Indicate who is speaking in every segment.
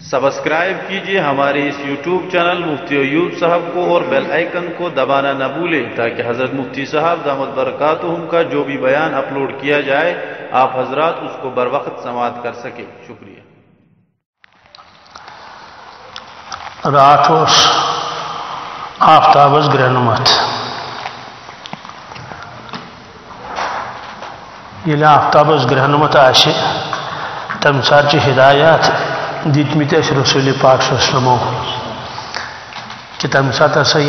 Speaker 1: Subscribe کیجیے ہمارے اس YouTube channel مفتی ایوب صاحب کو اور بیل آئیکن کو دبانا نہ بھولیں تاکہ حضرت مفتی صاحب دامت برکاتہم کا جو بھی بیان اپلوڈ کیا جائے آپ حضرات اس کو بر وقت سماعت کر سکیں. شکریہ.
Speaker 2: رات آفتابس گرہنمت یل آفتابس گرہنمت آسہ تم سات ہدایات دتمت رسول پاک صلی اللہ علیہ وسلم کہ تم سات ہسا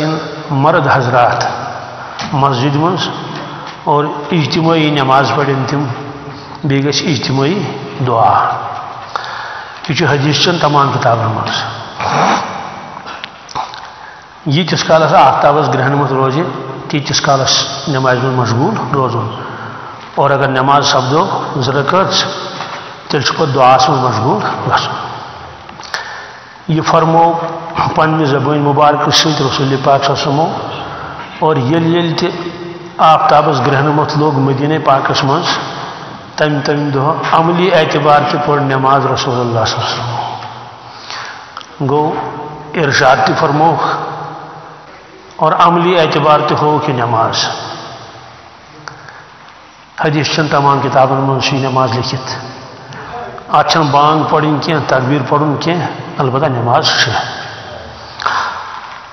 Speaker 2: مرد حضرات مسجد مز اور اجتماعی نماز پڑھن تم بیٚیہِ گژھِ اجتماعی دعا. یہ حدیث چن تمام کتابن مز یتس کالس آفتابس گرہنمت روزِ تیتس کالس نماز من مشغول روزن اور اگر نماز سپدو زرکت تیل پہ دعاس من مشغول گھن. یہ فرمو پنہ زبان مبارک ست رسول پاک صلی اللہ علیہ وسلم اور یل تہ آفتابس گرہنمت لوگ مدینہ پاکس مز تم دہ عملی اعتبار تہ پڑ نماز رسول اللہ صلی اللہ علیہ وسلم گو ارشاد تہ فرموک اور عملی اعتبار تہ ہو کہ نماز حدیث چن تمام کتابن من نماز لکھت اتھ بانگ پڑھن کی تکبیر پڑھن کی البتہ نماز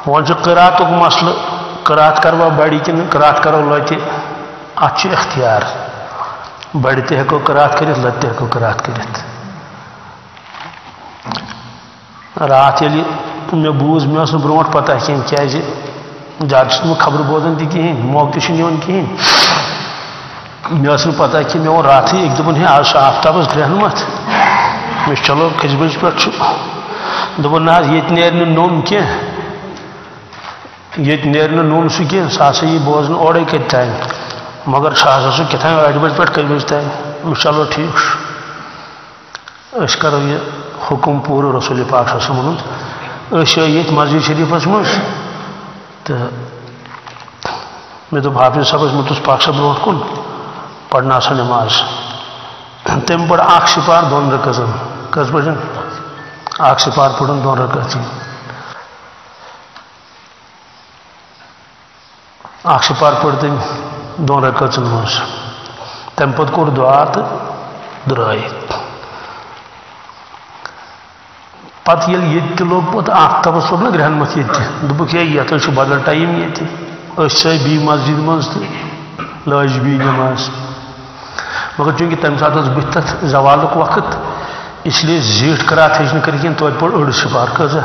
Speaker 2: ون قرات مسئلہ قرات کروا بڑی کن قرات کرو لتہ ات اختیار بڑی تہ ہیکو قرات کرت لتہ تہ ہیکو قرات کرت. رات یل مے بوز مے اس برونٹ پتہ کھین کیازِ زیادہ خبر بوزان تہ کہین موقع چھ نوان کہین مے اس پتہ کہ مے وون رات ایک دپن ہے آج آفتابس گرہنمت مے چلو کھج بج پہ دپن نا یہ نیر نوم کی یہ نیر نوم سہ کی سہ ہسا یہ بوزن اوڑے کت تین مگر سہ ہسا سہ کتان 8 بج پہ کج بج تین چلو ٹھیک اس کرو یہ حکم پور رسول پاک صلی اللہ علیہ وسلم اس یہ مسجد شریفس مز تو مے دپ حافظ صاحب متس پاک صاحب برونٹ کن پڑھنا سا نماز تم پڑ اخ سپار 2 رکعتن کس بجن اخ سپار پڑھن 2 رکعتن اخ سپار پڑھ تم 2 رکعتن مز تم پت کور دعا تو درائے پتہ یل یہ لوگ پتہ آفتابس لوگ نا گرہنمت یہ دپک یہ بدل ٹائم یہ بی مسجد مز تو لاج بی نماز مگر چونکہ تمہ سات بت تک زوال وقت اس لیے زیٹھ قرات ہیچ کر توتہ پڑ 8 سپار کزا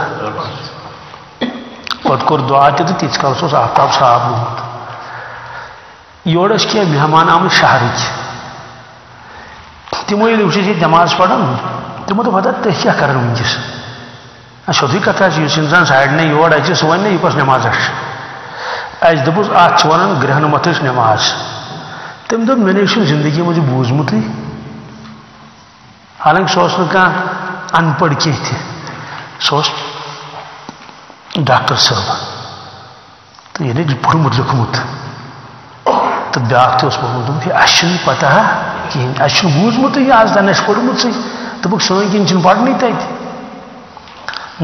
Speaker 2: پتہ کور دعا تہ تیس کالس آفتاب صاف گومت. یور کی مہمان آمت شہرک تمو یل وچ نماز پڑھان تمو دپ پتہ تھی کیا کران ونکس سیودی کتھا اس انسان سائڈ نے یور اچ سہ ون یہ کس نماز اس دپس ات ونان گرہنمت نماز تم دپ میں نے زندگی مجھے بوزمت حالانکہ سہ کھانا ان پڑھ کی سہ ڈاکٹر صاحب تو یہ پوڑمت لیکھمت تو بیاکھ تہ پوٚرمُت اس پتہ کہین اس بوزمت یہ آز تین پوٚرمُت سی دپک سن کن چھ پڑھنی تتہ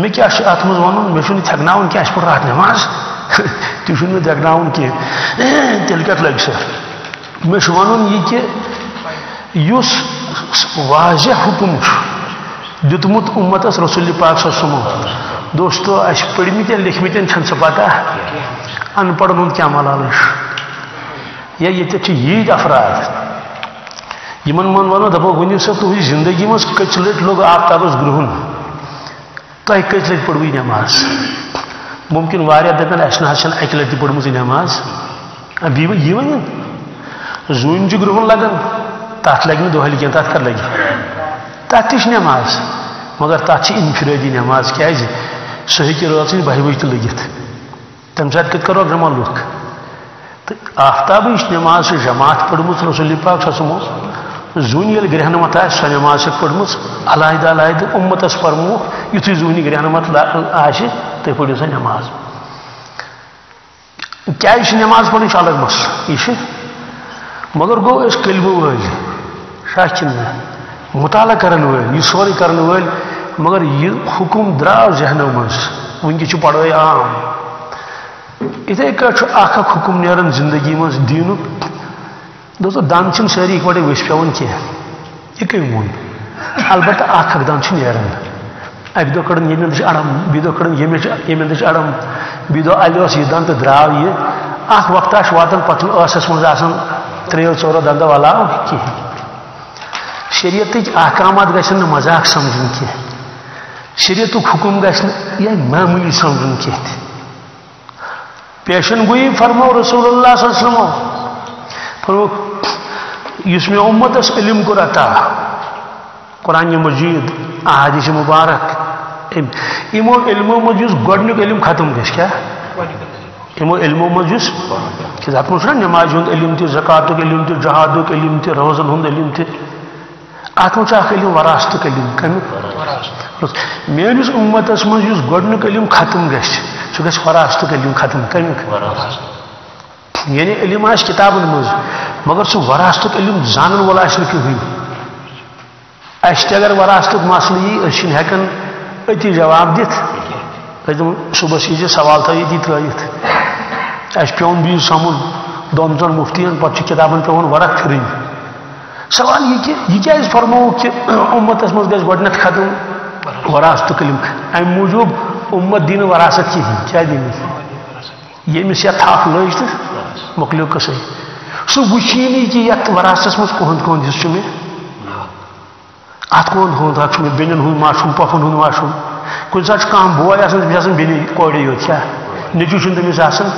Speaker 2: مے کیا ات مز ون مے تھکناون کی اس پڑھ رات نماز تھی مے دگناون کی تیل کت لگ سر مے ون یہ کہ اس واضح حکم دتمت امتس رسول پاک صلی اللہ علیہ وسلم دوستو اس پڑھمت لکھمت چھ سہ پتہ ان پڑھن ہند کیا ملال یا یہ یت افراد یمن من ونو دپو ؤنِو سا تُہنٛزِ زندگی مز کٔژِ لٹہِ لوٚگ آفتابس گرہُن تۄہہِ کٔژِ لٹہِ پٔروٕ نماز ممکن واریاہ دپن اسہِ نہ حظ چھنہٕ اکہِ لٹہِ پٔرمٕژ نماز بیٚیہِ یہِ ؤنِو زوٗنہِ چھُ گرہُن لگان تتھ لگہِ نہٕ دۄہلہِ کینٛہہ تتھ کر لگہِ تتھ تہِ چھِ نماز مگر تتھ چھِ انفرٲدی نماز کیازِ سُہ ہیٚکہِ رٲژٕنۍ 12 بجہِ تہِ لٔگِتھ تمہِ ساتہٕ کتھ کرو جمع لُکھ تو آفتابٕچ نماز چھِ جماعت پٔرمٕژ رسول پاک صلی اللہ علیہ وسلم زوٗنہِ ییٚلہِ گرہنمت آسہِ سۄ نماز چھکھ پٔرمٕژ علیحدٕ علیحدٕ اُمتس فرمووُکھ یُتھُے زوٗنہِ گرہنمت آسہِ تُہۍ پٔرِو سۄ نماز. کیازِ چھِ نماز پٔرٕنۍ چھُ الگ مسلہٕ یہِ چھِ مگر گوٚو أسۍ کلمہٕ وٲلۍ شاہ چھِنہٕ مطالعہ کرن وٲلۍ یہِ سورُے کرن وٲلۍ مگر یہ حکم درو ذہنوں مز ونکس پڑھائی عام اتھے کٹ اخ حکم نیران زندگی مز دین دوستو دند چھ ساری اکوٹے وش پیون کی یہ کم وون البتہ اخ دند چھ نیران اک دہ کڑن یمن دش اڑم بی دہ کڑن یمن دش اڑم بی دہ الیوس یہ دند دراو یہ اخ وقت واتن پتن ٲسس مز آسان 3-4 دندو علاوہ کی شریعت احکامات گھن مذاق سمجھن کی شریعت حکم گھن یہ معمولی سمجھن کی پیشن گوئی فرمو رسول اللہ صلی اللہ علیہ وسلم فرمو اس میں امتس علم کو عطا قرآن مجید احادیث مبارک امو علمو مجھ گۄڈنیُک علم ختم گژھِ کیا امو علمو مجھ کہ اتھ منٛز چھُنہ نماز ہُنٛد علم تہِ زکاتُک علم تہِ جہادُک علم تہِ روزن ہُنٛد علم تہِ اتھ منٛز چھُ اکھ علم وراثتُک علم کمیُک میٲنِس اُمتس منٛز یُس گۄڈنیُک علم ختم گژھِ سُہ گژھِ وراثتُک علم ختم کمیُک یعنی علم آسہِ کتابن منٛز مگر سُہ وراثتُک علم زانن وول آسہِ نہٕ کٕہٕنۍ اَسہِ تہِ اگر وراثتُک مسلہٕ یی أسۍ چھِنہٕ ہٮ۪کان أتی جواب دِتھ أسۍ دَپو صُبحس ییٖزِ سوال تھٲیِو ییٚتی ترٛٲیِتھ اَسہِ پیوٚن بیٚیہِ سَمُن 2-3 مُفتِین پتہٕ چھِ کِتابن پیوان ورق پھِرٕنۍ سوال یہ کہ یہ کیازِ فرمو کہ امتس مز گژھِ گۄڈنیتھ ختم وراثتُک علم امہِ موٗجوٗب امت دِنہٕ وراثت کِہیٖنۍ کیٛاہ دِنہٕ ییٚمِس یتھ تھپھ لٔج تہٕ مۄکلیو قصے سُہ وٕچھی نہٕ کہ یتھ وراثتس منٛز کُہُنٛد کُہُنٛد حصہٕ چھُ مےٚ اتھ کُہُنٛد حق چھُ مےٚ بیٚنٮ۪ن ہُنٛد ماشُم پۄپھن ہُنٛد ماشُم کُنہِ ساتہٕ چھُ کانٛہہ بوے آسان تٔمِس آسان بیٚنہِ کورے یوت کیٛاہ نیٚچوٗ چھُنہٕ تٔمِس آسان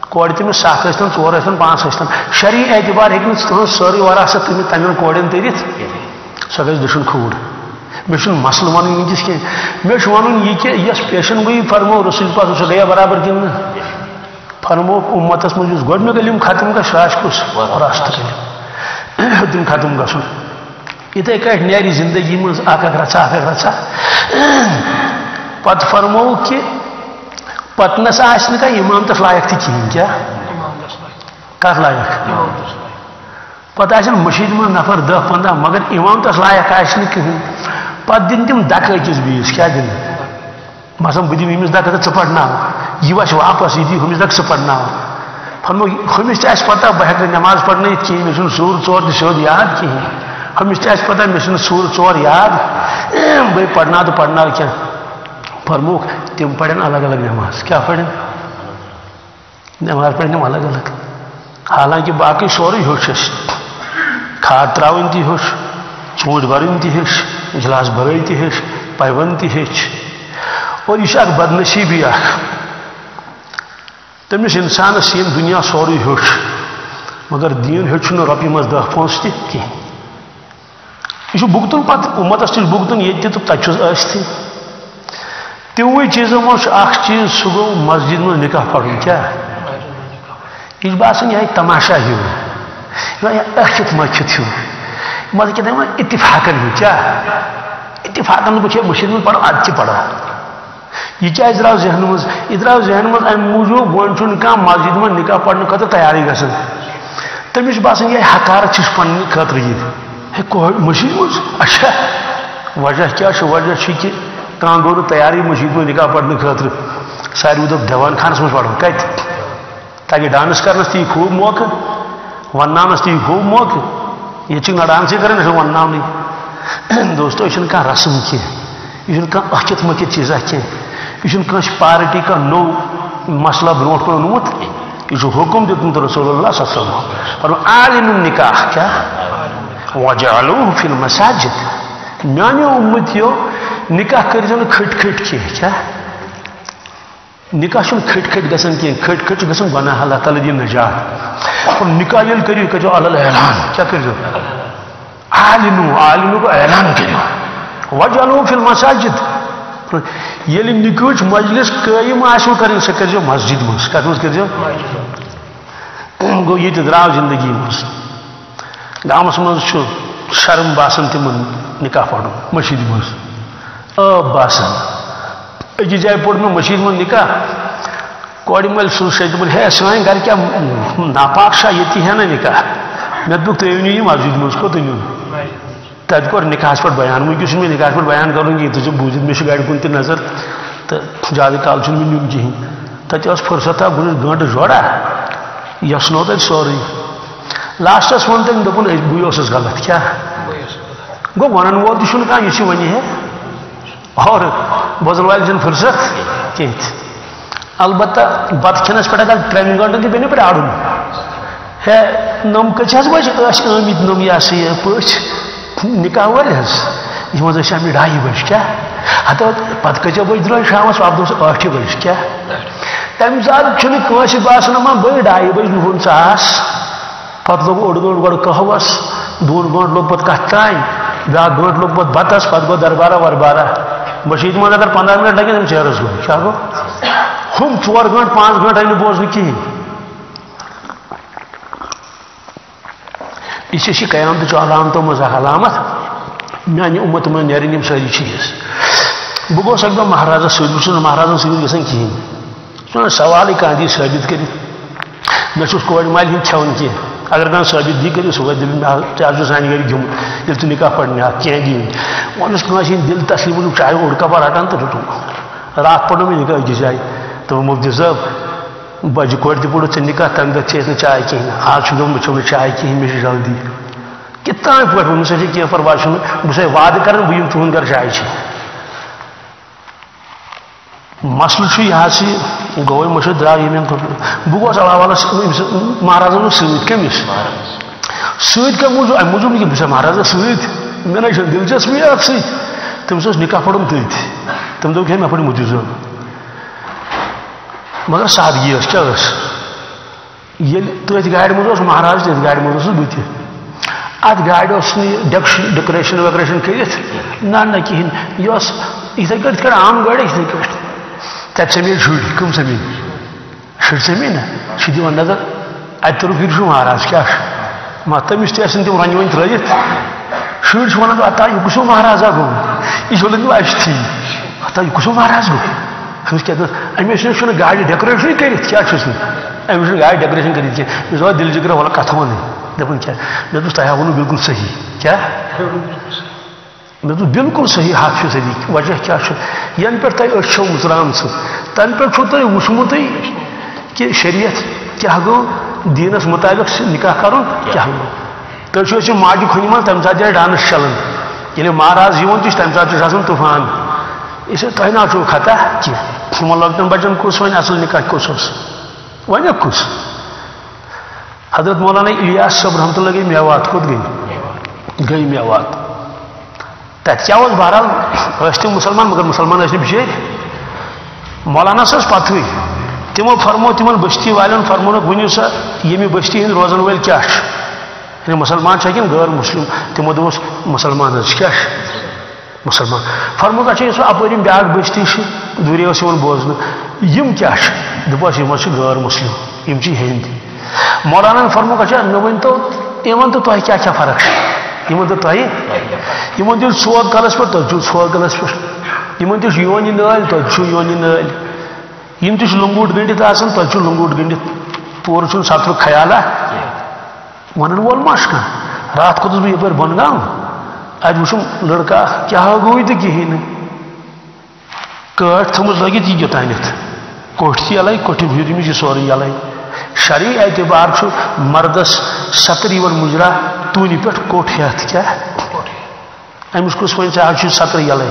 Speaker 2: کورِ تٔمِس 7 ٲسۍتن 4 ٲسۍتن 5 ٲسۍتن شرعی اعتبار ہیٚکہِ نہٕ تٕہٕنٛز سٲرٕے وراثت تمن کورٮ۪ن تٔرِتھ سۄ گژھِ دٔچھُن کھوٗر مےٚ چھُنہٕ مسلہٕ وَنُن وٕنکٮ۪س کینٛہہ مےٚ چھُ وَنُن یہِ کہِ یۄس پیشن گویی فرمو رسول پاک سُہ گٔیا برابر کِنہٕ نہٕ فرمو اُمتس منٛز یُس گۄڈنیُک علم ختم گژھِ سُہ آسہِ کُس وراثتُک علم ہیوٚتُن ختم گژھُن یِتھے کٲٹھۍ نیرِ زندگی منٛز اکھ رژھا پتہٕ فرمو کہ پتہٕ نسا آسہِ نہٕ کانٛہہ اِمامتس لایق تہِ کِہیٖنۍ کیٛاہ کتھ لایق پتہٕ آسن مٔشیٖد منٛز نفر 10-15 مگر اِمامتس لایق آسہِ نہٕ کٕہٕنۍ پتہٕ دِنۍ تِم دکہٕ أکِس بیٚیِس کیٛاہ دِنہٕ مثلاً بہٕ دِمہٕ ییٚمِس دکہٕ تہٕ ژٕ پرناو یہِ وَسہِ واپس یہِ دی ہُمِس دکہٕ ژٕ پرناو فرمو ہُمِس تہِ آسہِ پتہ بہٕ ہٮ۪کہٕ نہٕ نٮ۪ماز پرنٲیِتھ کِہیٖنۍ مےٚ چھُنہٕ سوٗر 4 تہِ سیوٚد یاد کِہیٖنۍ ہُمِس تہِ آسہِ پتہ مےٚ چھُنہٕ سوٗر 4 یاد بہٕ پرناو تہٕ پرناو کینٛہہ فرموکھ تِم پرن الگ الگ نٮ۪ماز کیٛاہ پرن نٮ۪ماز پرن تِم الگ الگ حالانکہ باقی سورُے ہیوٚچھ اَسہِ کھاد ترٛاوٕنۍ تہِ ہیوٚچھ ژوٗنٛٹھۍ بَرٕنۍ تہِ ہیٚچھ گِلاس بٲے تہِ ہیٚچھ پایونٛد تہِ ہیٚچھ اور یہِ چھِ اکھ بدنصیٖبی اکھ تٔمِس اِنسانس ییٚمۍ دُنیا سورُے ہیوٚچھ مگر دیٖن ہیوٚچھ نہٕ رۄپیہِ منٛز 10 پونٛسہٕ تہِ کینٛہہ یہ بھگتن پتہ امتس تھی بھگتن یہ تو تک ٲسۍتھٕے تِموٕے چیٖزو منٛز چھُ اکھ چیٖز سُہ گوٚو مسجد منٛز نکاح پرُن کیٛاہ یہ چھُ باسان یِہے تماشا ہیوٗ أچھِتھ مٔچھِتھ ہیوٗ مطلب کیٛاہ دپان اتفاقن ہیوٗ کیٛاہ اتفاقن بہٕ چھِ مٔشیٖد منٛز پرو ادٕ تہِ پرو یہ کیٛازِ درٛاو ذہنہٕ منٛز یہِ درٛاو ذہنہٕ منٛز امہِ موٗجوٗب وۄنۍ چھُنہٕ کانٛہہ مسجد منٛز نکاح پرنہٕ خٲطرٕ تیارٕے گژھان تٔمِس چھُ باسان یِہے حقارت چھُس پننہِ خٲطرٕ یہِ ہے کورِ مٔشیٖد منٛز اچھا وجہ کیٛاہ چھُ وجہ چھُ کہِ کانٛہہ گوٚو نہٕ تیاری مٔشیٖد منٛز نکاح پرنہٕ خٲطرٕ ساروٕے دوٚپ دیوان خانس منٛز پرو کتہِ تاکہِ ڈانس کرنس تہِ یی خوٗب موقعہٕ ونناونس تہِ یی خوٗب موقعہٕ ییٚتہِ چھِنہٕ نہ ڈانسٕے کران نہ چھِ ونناونٕے دوستو یہِ چھُنہٕ کانٛہہ رسم کینٛہہ یہِ چھُنہٕ کانٛہہ أکھِتھ مٔکھِتھ چیٖزا کینٛہہ یہِ چھُنہٕ کٲنٛسہِ پارٹی کانٛہہ نوٚو مسلہٕ برونٛٹھ کُن اوٚنمُت یہ حکم دیتمت رسول اللہ صلی اللہ علیہ وسلم فرمو اعلنوا النکاح کیا وجعلوه فی المساجد میانیو امتیو نکاح کریزن کھٹ کھٹ کیا نکاح چھُنہٕ کھٹ کھٹ گژھان کینٛہہ کھٹ کھٹ چھُ گژھان گۄناہ اللہ تعالیٰ دِیِن نجات اور نکاح ییٚلہِ کٔرِو کٔرِو علی الاعلان کیٛاہ کٔرِو عالنو کو اعلان کٔرِو وجعلوه فی المساجد ییٚلہِ نکاحٕچ مجلس قٲیِم آسیو کَرٕنۍ سۄ کٔرۍزیو مسجد منٛز کتھ منٛز کٔرۍزیو گوٚو یہِ تہِ درٛاو زندگی منٛز گامس منٛز چھُ شرم باسان تِمن نکاح پرُن مٔشیٖد منٛز عٲب باسان أکِس جایہِ پوٚر مےٚ مٔشیٖد منٛز نکاح کورِ مٲلۍ سوٗز دوٚپُن ہے سٲنۍ گرِ کیٛاہ ناپاک چھا ییٚتہِ ہیٚنا نکاح مےٚ دوٚپُکھ تُہۍ أنِو یہِ مسجد منٛز کوٚت أنِو تب کور نکاح پہ بیان ونکس میں نکاح پہ بیان کروں گی تو بوزت میں گاڑی کن تہ نظر تو زیادہ کال چھ نیون کہین تت فرصت بہت گنٹہ جوڑا یسنو تب سوری لاسٹس ون تم دپن بے غلط کیا گو ون وول تہ کھانا یہ ون ہے اور بوزن والے چھ فرصت کہیں البتہ بت کھنس پہ اگر 3 گنٹن تہ پہ آڑن ہے نم کچھ بجے آمت نم یہ سا یہ پہ نکاح ول یہ 2:30 بجے کیا ہتو پتہ کچھ بجے درا شام آپ 8 بجے کیا تمہ سات باسان ما بھائی 2:30 بجے نہن ثاس پتہ لوگ اوڑ گنٹ گۄڈٕ قہوس 2 گنٹ لوگ پتہ کتھ تام بیاکھ گنٹ لوگ پتہ بتس پتہ گو دربارہ وربارہ مشید من اگر 15 منٹ لگن چیرس گو کیا گو ہم 4 گنٹ 5 گنٹ آئی بوزن کہین یہ قیامت علامتوں مز علامت میانہ امت من نیرن یم ساری چیز بہ گوس اک دہ مہارازس ست بہ مہارازن ست گژھان کہین سہ سوال کھانا دی ثابت کر مے کور مال ہند کھیون کی اگر کھانا ثابت دی کر سہ دل ژٕ سانہِ گرِ گیومُت ییٚلہِ ژٕ نکاح پرنہِ آکھ کینٛہہ دِنۍ وۄنس کٲنٛسہِ ہٕنٛدۍ دل تسلیم چاہے اوٚڑ کپر رٹان تہٕ رٹُن رات پوٚرنو مےٚ نکاح أکِس جایہِ دوٚپ مفتی صٲب بجہِ کورِ تہِ پوٚرُتھ ژےٚ نکاح تمہِ دۄہ چیٚیَس نہٕ چاے کِہیٖنۍ آز چھُ دوٚپمُت بہٕ چیٚو نہٕ چاے کِہیٖنۍ مےٚ چھِ جلدی کِتھ تام پٲٹھۍ ووٚنمُس کینٛہہ پرواے چھُنہٕ بہٕ چھُسے وعدٕ کران بہٕ یِمہٕ تُہُنٛد گرٕ چاے چیٚنہِ مسلہٕ چھُ یہِ حظ یہِ گوٚوے مٔشِد درٛاو ییٚمٮ۪ن بہٕ گوس اللہ والس مہارازن سۭتۍ کٔمِس سۭتۍ کَمہِ موٗجوٗب اَمہِ موٗجوٗب نہٕ کینٛہہ بہٕ چھُسے مہارازس سۭتۍ مےٚ نَے چھَنہٕ دلچسپی اکھ سۭتۍ تٔمِس اوس نکاح پرُن تٔتھۍ تٔمۍ دوٚپ ہے مےٚ پٔر مفتی صٲب مگر سادگی ٲس کیٛاہ ٲس ییٚلہِ تٔتھۍ گاڑِ منٛز اوس مہراز تٔتھۍ گاڑِ منٛز اوسُس بہٕ تہِ اتھ گاڑِ اوس نہٕ یہِ ڈیکوریشن ویکوریشن کٔرِتھ نہ کِہیٖنۍ یہِ ٲس یِتھٕے کٔٹھۍ عام گاڑِ یِتھٕے کٔٹھۍ تَتہِ سَمے شُرۍ کٕم سَمے شُرۍ سَمے نہ چھِ دِوان نظر اَتہِ تٔرُکھ یہِ چھُ مہراز کیٛاہ چھُ ما تٔمِس تہِ ٲسِن تِم رنٛجہِ وۄنۍ ترٛٲیِتھ شُرۍ چھِ وَنان اتا یہِ کُس ہیوٗ مہرازا گوٚمُت یہِ چھُ وَنان اَسہِ اتا یہِ کُس ہیوٗ مہراز گوٚو أمِس کیٛاہ دوٚپ أمِس چھُنہٕ گاڑِ ڈیکوریشنٕے کٔرِتھ کیٛاہ چھُس نہٕ أمِس چھُنہٕ گاڑِ ڈیکوریشن کٔرِتھ کینٛہہ مےٚ دوٚپ دِل جِگرا وَلہٕ کَتھ وَنٕنۍ دَپان کیٛاہ مےٚ دوٚپُس تۄہہِ ووٚنوٕ بِلکُل صحیح کیٛاہ مےٚ دوٚپ بِلکُل صحیح 100% وجہ کیٛاہ چھُ ینہٕ پٮ۪ٹھ تۄہہِ أچھ چھو مٕژرامژٕ تَنہٕ پٮ۪ٹھ چھُو تۄہہِ وٕچھمُتٕے کہِ شریعت کیٛاہ گوٚو دیٖنس مُطابق نکاح کرُن کیٛاہ گوٚو تُہۍ چھِو أسۍ ماجہِ کھۄنہِ منٛز تَمہِ ساتہٕ چھِ ڈانٕس چلان ییٚلہِ مہراز یِوان تہِ چھُ تَمہِ ساتہٕ چھُ آسان طوٗفان یہِ تۄہہِ نہ چھُو خطا کینٛہہ یِمن لۄکٹٮ۪ن بچن کُس وۄنۍ اصل نکاح کُس اوس وۄنۍ کُس حضرت مولانا الیاس صٲب رحمتہ اللہ گٔے میوات کوٚت گٔے میوات تتہِ کیٛاہ اوس بہرحال ٲسۍ تِم مُسلمان مگر مُسلمان ٲسۍ نہٕ بِچٲرۍ مولانس ٲس پتہٕے تِمو فرمو تِمن بستی والٮ۪ن فرمونکھ ؤنِو سا ییٚمہِ بستی ہٕنٛدۍ روزن وٲلۍ کیٛاہ چھِ یعنی مسلمان چھا کِنہٕ غٲر مسلم تِمو دوٚپُس مسلمان حظ کیٛاہ چھِ مسلمان فرموکھ اچھا یُس اپٲرۍ یِم بیٛاکھ بستی چھِ دوٗرے اوس یِوان بوزنہٕ یِم کیٛاہ چھِ دوٚپُس یِم حظ چھِ غٲر مسلم یِم چھِ ہیٚنٛدۍ مولانا فرموکھ اچھا مےٚ ؤنۍتو یِمن تہٕ تۄہہِ کیٛاہ کیٛاہ فرق چھِ یِمن تہٕ تۄہہِ یِمن تہِ چھُ ژھوٚگ کلس پٮ۪ٹھ تۄہہِ چھُو ژھوٚگ کلس پٮ۪ٹھ یِمن تہِ چھُ یونہِ نٲلۍ تۄہہِ چھُو یونہِ نٲلۍ یِم تہِ چھِ لنگوٹ گٔنڈِتھ آسان تۄہہِ چھُو لنگوٹ گٔنڈِتھ پوٗرٕ چھُنہٕ سترُک خیالا ونن وول ما چھُ کانٛہہ راتھ کھوٚتُس بہٕ یپٲرۍ بۄن گام اتہِ وٕچھُم لڑکا کیٛاہ گوٚوٕے تہٕ کِہیٖنۍ نہٕ کٲٹھ تھٲومٕژ لٲگِتھ یہِ یوٚتانٮ۪تھ کوٹھۍ تہِ یَلے کوٹھِ بِہِتھ یہِ سورُے یَلے شرعی اعتبار چھُ مردس ستر یِوان مُجرا توٗنہِ پٮ۪ٹھ کوٹھ ہٮ۪تھ کیٛاہ أمِس کُس وۄنۍ ژےٚ حظ چھُے ستر یَلے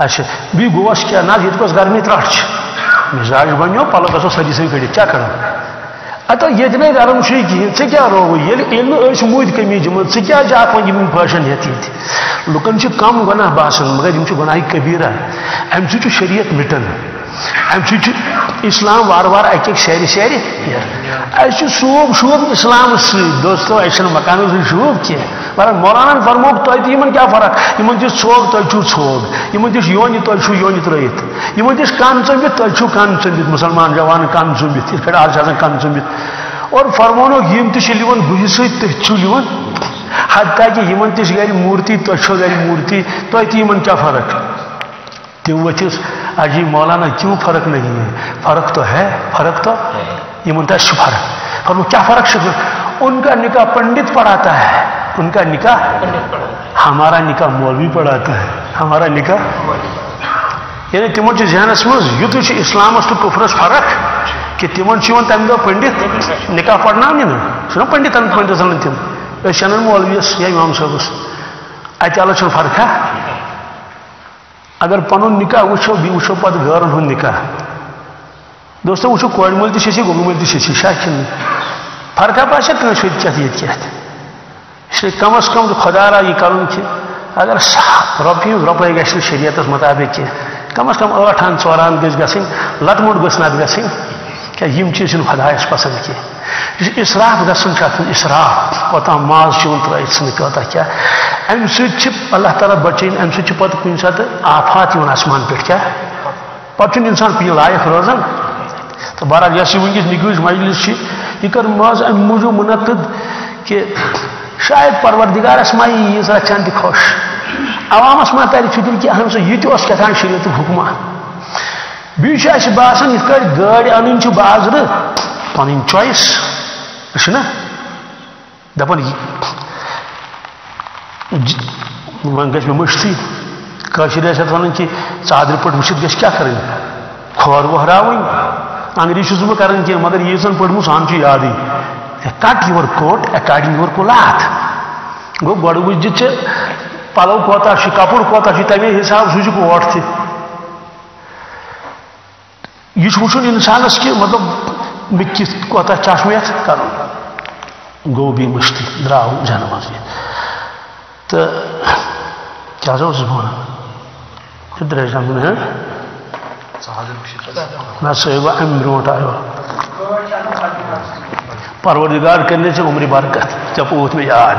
Speaker 2: اچھا بیٚیہِ گوس کیٛاہ نہ ییٚتہِ کۄس گرمی ترٛٹھ چھِ مِزاج بنیو پلو گژھو سٲری سۭتۍ کٔڑِتھ کیٛاہ کرو اتا ییٚتہِ نَے گرم چھُے کِہیٖنۍ ژےٚ کیٛاہ رووُے ییٚلہِ نہٕ أسۍ موٗدۍ کٔمی جِمٕژ ژٕ کیٛازِ اکھ وۄنۍ یِم فٲشن ہٮ۪تھ ییٚتہِ لُکن چھِ کم گۄناہ باسان مگر یِم چھِ گۄناہہِ کبیٖرا اَمہِ سۭتۍ چھُ شریعت مِٹان اَمہِ سۭتۍ چھُ اسلام وارٕ وارٕ اکہِ اکہِ سیرِ سیرِ اَسہِ چھُ صوب شوب اسلامس سۭتۍ دوستو اَسہِ چھُنہٕ مکانس سۭتۍ شوب کینٛہہ مگر مولانا فرموکھ تۄہہِ تہٕ یِمن کیٛاہ فرق یِمن تہِ ژھوٚگ تۄہہِ چھُو ژھوٚگ یِمن تہِ چھُ یونہِ تۄہہِ چھُو یونہِ ترٲیِتھ یِمن تہِ چھُ کن ژٔمبِتھ تۄہہِ چھُو کن ژٔمبِتھ مُسلمان جوان کن ژٔمبِتھ یِتھ کٔٹھۍ آز چھِ آسان کن ژٔمبِتھ اور فرمونکھ یِم تہِ چھِ لِوان گُہہِ سۭتۍ تٔتھۍ چھُو لِوان حتیٰ کہِ یِمن تہِ چھِ گرِ مورتی تۄہہِ چھو گرِ مورتی تۄہہِ تہٕ یِمن کیٛاہ فرق تِم ؤتھِس اجی مولانا کیوں فرق نہیں ہے فرق تو ہے فرق تو یہ منتظر فرق فرمو کیا فرق شکر ان کا نکاح پنڈت پڑھاتا ہے ان کا نکاح. ہمارا نکاح مولوی پڑھاتا ہے, ہمارا نکاح یعنی تمن ذہنس مز یت اسلامس تو کفرس فرق کہ تمن تمہ دہ پنڈت نکاح پڑھنانے نا پنڈتن پنڈت زن تم اس مولویس یا امام صاحبس اتہ الگ چھ فرق. اگر پن نکاح وچھو بی وچھو پتہ غیرن ہند نکاح دوستو وچھو کور مول تہ شیسی گوگو مول تہ شیسی شاہ فرقہ باسے کنس کت یہ اس لیے کم از کم خدا را یہ کرن کہ اگر روپے گھن شریعت مطابق کی کم از کم 8 4 گھس گھن لٹ موٹ گھس نت گھن کیا یم چیز خدایس پسند کی اسراف گھن اسراف کوتا ماز چون ترائت سن کوتا کیا ام سہ اللہ تعالیٰ بچین ام سہ پتہ کن سات آفات آسمان پہ کیا پتہ انسان پی لائق روزان. تو بہرحال یس ونکس نکاح مجلس یہ کر ماز ام موجود منعقد کہ شاید پروردگارس ما یہ ذرا چند خوش عوامس ما تر فکر کہ اہم سا یہ کتان شریعت حکمہ بیس باسان یہ گاڑی ان بازر پن چوائس نا دپان ون گھس مشتی قشر ون کہ ادر پہ وچت گھس کیا کریں کھور وہراون انگریزی چھس بہ کران کی مگر یہ زن پڑھم سان یاد cut your coat according your cloth گو گوڑ وجت پلو کوتا کپڑ کوتا تمے حساب سوزک ووٹ تہ یہ وچن انسانس کہ مطلب مے کت کوتا چشمیت کرن گو بھی مشتی دراو جن مز تو کیا بہت درج نہ صحیح ام برو آو پروردگار کرنے سے عمر برکت ٹھیک اوت میں یاد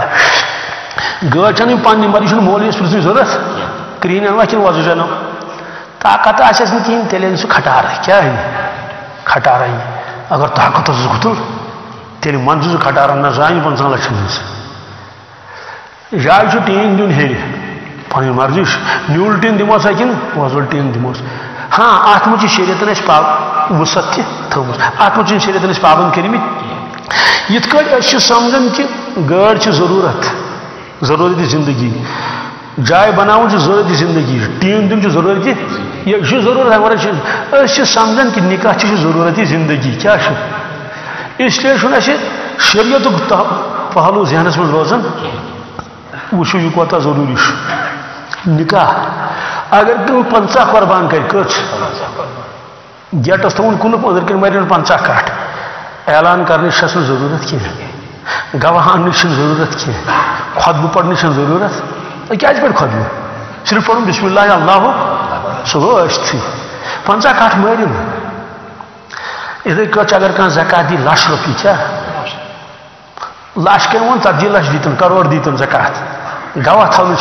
Speaker 2: گاڑ چھ پنہ مرضی مولویس پرژن ضرورت کرین انوا کن وضو انو طاقت آس نا کہین تیل سہ کھٹار کیا کھٹار اگر طاقت گتل تیل من سہ کھٹار نہ زان 15 لچھن جائے ٹین دن ہر پن مرضی نیول ٹین دموس کن وزل ٹین دموس. ہاں ات مجھ شریعتن وسعت تھوم ات مجھ شریعتن پابند کرمت یت کٹ سمجھان کہ گاڑ ضرورت ضرورت زندگی جائے بناؤن ضرورت زندگی ٹین دن ضرورت یہ ضرورت ہمارا سمجھان کہ نکاح ضرورت زندگی کیا اس لیے شریعت پہلو ذہنس من روزان وچو یہ کوتا ضروری نکاح اگر تم 50 قربان کر گیٹس تھون کلپ ادھر کن مر 50 کٹ اعلان کرنے ضرورت کی گواہ ان ضرورت کی خطبہ پڑھنے ضرورت کیا پہ خطبہ صرف پڑھ بسم اللہ اللہ سہ گو اشتھی 50 کٹ مرن اتھے کچھ اگر کھانا زکات دی 1 لچھ روپیے کیا لچھ کم ون 40 لچھ دیتن کروڑ دیتن زکات گواہ تھونے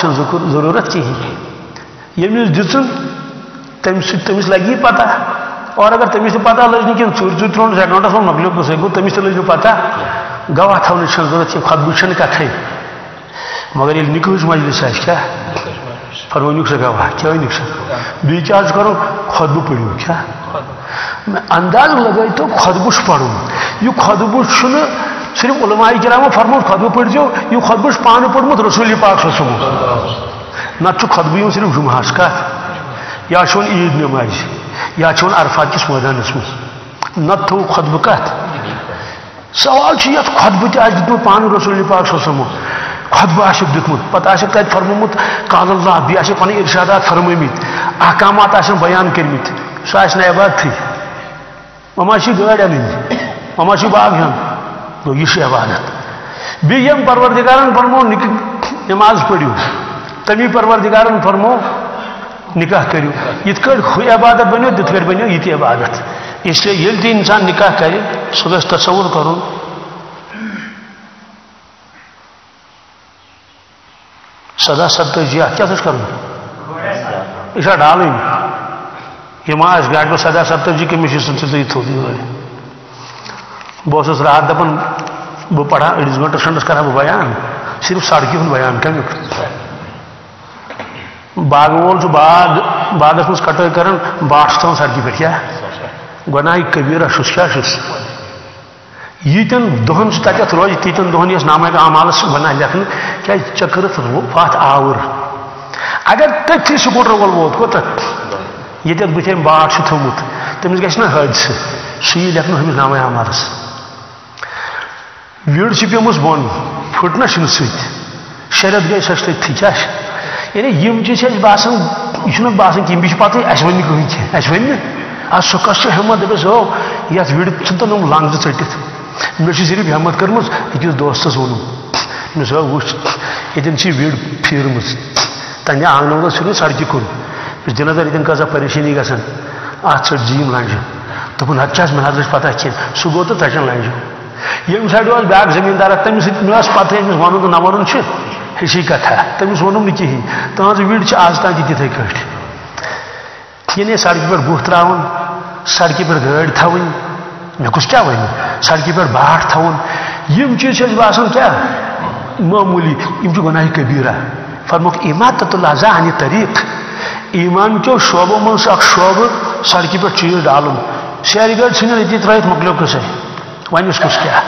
Speaker 2: ضرورت کہین یمس دن تمس لگی پتہ اور اگر تمس پتہ لج نا کہ ٹور ٹور ترون اکاؤنٹس من مکلیو گو گو تمس تہ لج پتہ گواہ تھونے ضرورت کی خطبہ چھ کتھے مگر یہ نکاح مجلس آس کیا فرمونیک سا گواہ کیا ونک سا بی کیا کرو خطبہ پڑھو کیا انداز لگائی تو خطبہ پڑھو یہ خطبہ صرف علماء کرامو فرمو خطبہ پڑھ جو یہ خطبہ پانے پڑھمت رسول پاک صلی اللہ علیہ وسلم نہ خطبہ صرف جمعہس کت یا چون عید نماز یا چون عرفات کس میدانس مز نہ تھو خطبہ کت سوال یت خطبہ تہ دت پان رسول پاک صلی اللہ علیہ وسلم خطبہ آسک دتمت پتہ آسک تت فرمومت قال اللہ بی آسک پن ارشادات فرمومت احکامات آسن بیان کرمت سہ آس نہ عبادتھی مما گاڑ ان مما باغ ہن تو یہ عبادت بیم پروردگارن فرمو نماز پڑھو تمی پروردگارن فرمو نکاح کرو یت کٹ عبادت بنو تت کٹ بنو یہ عبادت اس لیے یل تہ انسان نکاح کرے سہ گژھِ تصور کرن سدا 70 کیا کرن یہ ڈالن یہ ما گاڑ پہ سدا 70 کمس تھو بہت رات دپان بہ پڑھا اڑس گنٹس کھنڈس کرا بہ بیان صرف سڑکی ہند بیان کمیک باغ وول باغ باغس مز کٹائی کران باٹ تھان سڑکی پہ کیا گناہ کبیرہ کیا یتن دہن تتھ روز تیتن دہن یس نامہ اعمالس بنا لکھن کیا چکرت وات آور اگر تھی سکوٹر وول ووت کوت یہ بتم باٹ تھومت تمس گھس نا حادثہ سی لکھن ہمس نامہ اعمالس ویڑ پیمس بن پھٹ نا شن ست شریعت گئی سس تھی کیا یعنی یم چیز باسان یہ باسان کہ یہ پتہ اس ون کہیں کی اس ون سہ کس ہمت دپس ہو یت ویڑ ژھن لنگ ژٹتھ مے صرف ہمت کٔرمٕژ أکِس دوستس ووٚنُم أمِس ہا وٕچھ ییٚتٮ۪ن چھِ وِڑ پھیٖرمٕژ تنہِ آنگنہٕ منٛز چھُنہٕ سڑکہِ کُن مےٚ نظر ییٚتٮ۪ن کۭژاہ پریشٲنی گژھان اَتھ ژٔٹۍ یِم لنٛجہِ دوٚپُن ہتہٕ چھَس مےٚ نہ لٔج پتہ کینٛہہ سُہ گوٚو تہٕ ژَٹن لنٛجہِ ییٚمہِ سایڈٕ اوس بیٛاکھ زٔمیٖندار تٔمِس سۭتۍ مےٚ ٲس پتہ أمِس وَنُن تہٕ نہ وَنُن چھُ ہِشی کتھا تٔمِس ووٚنُم نہٕ کِہیٖنۍ تٕہٕنٛز وِڑ چھِ آز تام تہِ تِتھٕے کٲٹھۍ یعنی سڑکہِ پٮ۪ٹھ گُہہ ترٛاوُن سڑکہِ پٮ۪ٹھ گٲڑۍ تھاوٕنۍ مےٚ کُس کیٛاہ وَنہِ سڑکہِ پٮ۪ٹھ باٹھ تھاوُن یِم چیٖز چھِ اَسہِ باسان کیٛاہ معموٗلی یِم چھِ گۄناہہِ کبیٖرہ فرموکھ اِماتۃ العزا عن طریٖق ایمان کیو شعبو منٛز چھُ اکھ شعبہٕ سڑکہِ پٮ۪ٹھ چیٖز ڈالُن سیرِ گٲڑۍ ژھٕنِو ییٚتی ترٛٲیِتھ مۄکلیو قٕصے وۄنۍ کُس کیٛاہ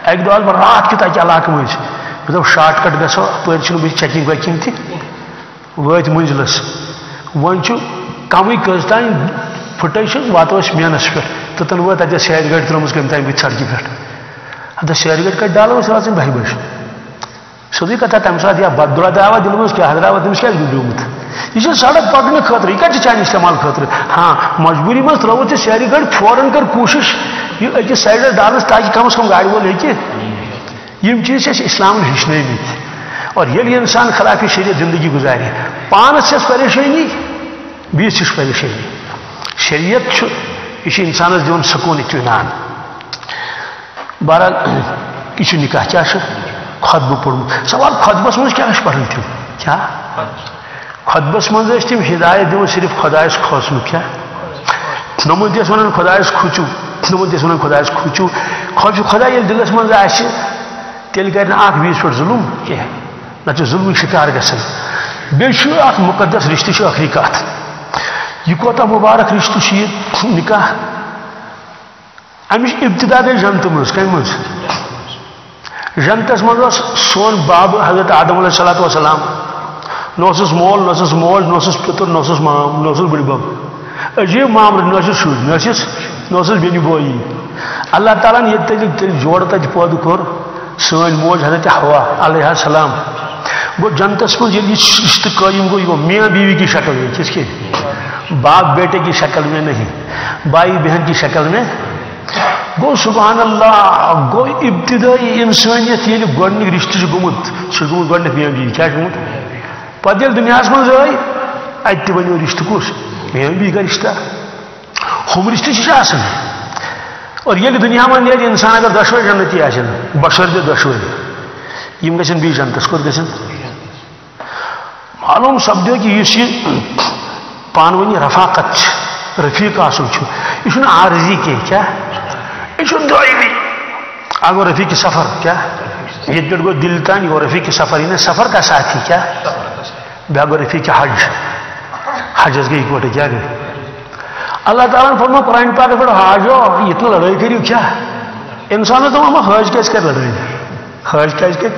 Speaker 2: اَکہِ دۄہ آس بہٕ راتھ کیُتھ اَکہِ علاقہٕ مٔنٛزۍ مےٚ دوٚپ شاٹ کٹ گژھو اَپٲرۍ چھُنہٕ بہٕ چیکِنگ ویکِنگ تہِ وٲتۍ مٔنزِلس وۄنۍ چھُ کمٕے کٔژ تانۍ پھٕٹے چھِ واتو أسۍ مینس پٮ۪ٹھ توٚتن وٲتۍ تتہِ سیرِ گٲڑۍ ترٲومٕژ کٔمۍ تانۍ بٕتھِ سڑکہِ پٮ۪ٹھ ہتہ سیرِ گٲڑۍ کتہِ ڈالو أسۍ واتٕنۍ بہہِ بجہِ سیوٚدُے کتھا تمہِ ساتہٕ یا بددُعا درٛاوا دِلہِ منٛز کیٛاہ درٛاوا تٔمِس کیٛازِ گُنڈیومُت یہ چھِ سڑک پکنہٕ خٲطرٕ یہِ کتہِ چھِ چانہِ استعمال خٲطرٕ ہاں مجبوٗری منٛز ترٲوٕتھ ژےٚ سیرِ گٲڑۍ فوراً کر کوٗشش یہِ أکِس سایڈس ڈالنس تاکہِ کم از کم گاڑِ وول ہیٚکہِ یِم چیٖز چھِ اَسہِ اِسلامن ہیٚچھنٲومٕتۍ اور ییٚلہِ اِنسان خلاف شریعت زندگی گُزارِ پانس چھس پریشٲنی بیٚیِس چھِس پریشٲنی شریعت چھُ یہ چھُ انسانس دِوان سکوٗن اطمینان بہرحال یہ چھُ نکاح کیٛاہ چھُ خطبہٕ پوٚرمُت سوال خطبس منٛز کیٛاہ ٲسۍ پران تِم کیٛاہ خطبس منٛز ٲسۍ تِم ہدایت دِوان صرف خۄدایس کھوژنُک کیٛاہ نوٚمن تہِ ٲسۍ ونان خۄدایس کھوٗژِو نوٚمن تہِ ٲسۍ ونان خۄدایس کھوٗژِو خۄدا ییٚلہِ دِلس منٛز آسہِ تیٚلہِ کرِ نہٕ اکھ بیٚیِس پٮ۪ٹھ ظُلم کینٛہہ نتہٕ چھُ ظُلمٕکۍ شِکار گژھان بیٚیہِ چھُ اکھ مُقدس رِشتہٕ چھُ ٲخری کتھ یہ کوتاہ مبارک رشتہ چھ یہ نکاح امچ ابتدا گئی جنت مز کم مز جنتس مز سون باب حضرت آدم علیہ الصلوۃ والسلام نوسس مول نوسس موج نوسس پتر نوسس مام نوسس بڑی بب عجیب معاملہ نوسس شر نوسس بینی بوئی اللہ تعالیٰ نے یہ تیل جوڑ تج پودٕ کور سون موج حضرت حوا علیہ السلام گو جنتس مز یہ رشتہ قائم گو یہ میاں بیوی کی شکل میں کس کی باپ بیٹے کی شکل میں نہیں بھائی بہن کی شکل میں گو سبحان اللہ گو ابتدائی انسانیت یہ گۄڈنیُک رشتہ چھُ گوٚمُت سُہ چھُ گوٚمُت گۄڈنیتھ میاں بیوی کیٛاہ چھُ گوٚمُت پتہٕ ییٚلہِ دُنیاہس منٛز آے اَتہِ تہِ ؤنِو رشتہٕ کُس میاں بیوی کا رشتہ ہُم رشتہٕ چھِ آسان اور ییٚلہِ دُنیا منٛز نیرِ انسان اگر دۄشوے جنتی آسن بشر تہِ دۄشوے یِم گژھن بیٚیہِ جنتس کوٚت گژھن معلوم سپدیو کہ یُس یہِ پانونی رفاقت رفیق آسن یہ چھُنہٕ عارضی کینٛہہ کیٛاہ یہ چھُ دٲیمی اکھ گوٚو رفیق سفر کیٛاہ ییٚتہِ پٮ۪ٹھ گوٚو دِلہِ تانۍ یہِ گوٚو رفیق سفر یہِ سفر کا ساتھی کیٛاہ بیٛاکھ گوٚو رفیق حج حجس گٔے اِکوٹے کیٛاہ گٔے اللہ تعالیٰ ہن فرمو قرآن پاکس پٮ۪ٹھ حاجو یِتھ نہٕ لڑٲے کٔرِو کیٛاہ انسانس دوٚپ اما حج کیٛازِ کرِ لڑٲے حج کیٛازِ کرِ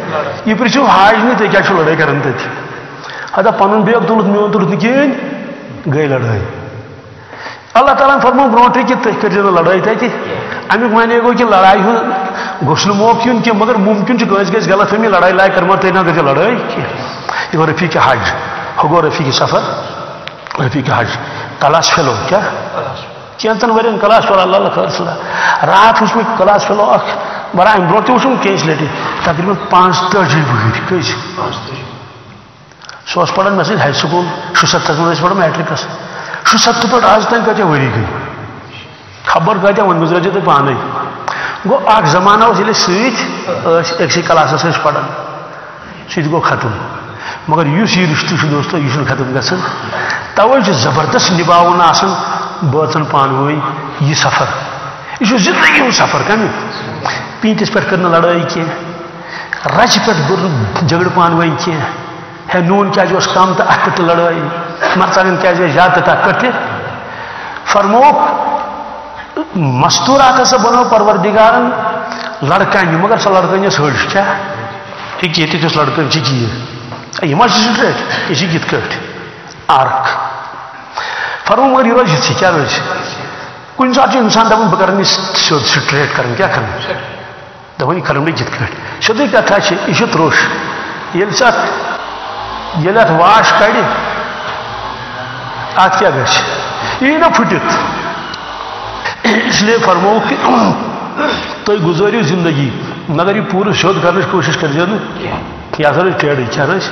Speaker 2: یہِ پرٛژھِو حاج نہٕ تُہۍ کیٛازِ چھِو لڑٲے کران تتہِ ہتا پنُن بیگ تُلُتھ میون تُلُتھ نہٕ کِہیٖنۍ گٔے لڑٲے اللہ تعالیٰ ہن فرمو برونٹھٕے کہ تُہۍ کٔرزیو نہٕ لڑٲے تتہِ امیُک معنی گوٚو کہ لڑایہِ ہُنٛد گوٚژھ نہٕ موقعہٕ یُن کینٛہہ مگر ممکن چھُ کٲنٛسہِ گژھِ غلط فہمی لڑٲے لاے کٔرمٕژ تُہۍ نہ گٔژھِو لڑٲے کینٛہہ یہِ گوٚو رفیق حج ہُہ گوٚو رفیق سفر رفیق حج کلاس فیلو کیٛاہ کینٛژن ؤرین کلاس فیلو اللہ اللہ خٲر صلاح راتھ وٕچھ مےٚ کلاس فیلو اکھ بڑا امہِ برونٛٹھ تہِ وٕچھُم کینٛژِ لٹہِ تقریٖباً 45 وٕہٕرۍ کٔژ سُہ اوس پران مےٚ سۭتۍ ہاے سکوٗل 67 منٛز ٲسۍ پران میٹرکس 67 پٮ۪ٹھ آز تام کۭتیاہ ؤری گٔے خبر کۭتیاہ وۄنۍ گُزٲرۍزیو تُہۍ پانے گوٚو اکھ زمانہ اوس ییٚلہِ أسۍ سۭتۍ ٲسۍ أکسٕے کلاسس ٲسۍ پران سُہ تہِ گوٚو ختم مگر یُس یہِ رشتہٕ چھُ دوستو یہِ چھُنہٕ ختم گژھان توے چھُ زبردست نِباوُن آسان بٲژن پانہٕ ؤنۍ یہِ سفر یہ زندگی ہُنٛد سفر کمیُک پیٖنتِس پٮ۪ٹھ کٔر نہٕ لڑٲے کینٛہہ رچہِ پٮ۪ٹھ کوٚر نہٕ جگڑٕ پانہٕ ؤنۍ کینٛہہ ہے نوٗن کیٛازِ اوس کم تہٕ اتھ پٮ۪ٹھ تہِ لڑٲے مرژٕوانٛگن کیٛازِ ٲسۍ زیادٕ تہٕ تتھ پٮ۪ٹھ تہِ فرموکھ مستوٗرات ہسا بنوو پروردگارن لڑکن مگر سہ لڑکن یس ہڑ کیا یہ تس لڑکن چیز یہ سٹریٹ یہ کت کٹ آرک فرمو مگر یہ روز کیا روز کن سات انسان دپان بہ کر سیود سٹریٹ کر کیا کر دپان یہ کرم کت کٹ سیودے کتھا یہ تروش یل ات واش کڑ ات کیا گھس یہ نا پھٹت اس لیے فرمو کہ تھی گزارو زندگی مگر یہ پور سیود کرنے کوشش کرزیو نا یہ ہسا روز ٹیڑی کیا روز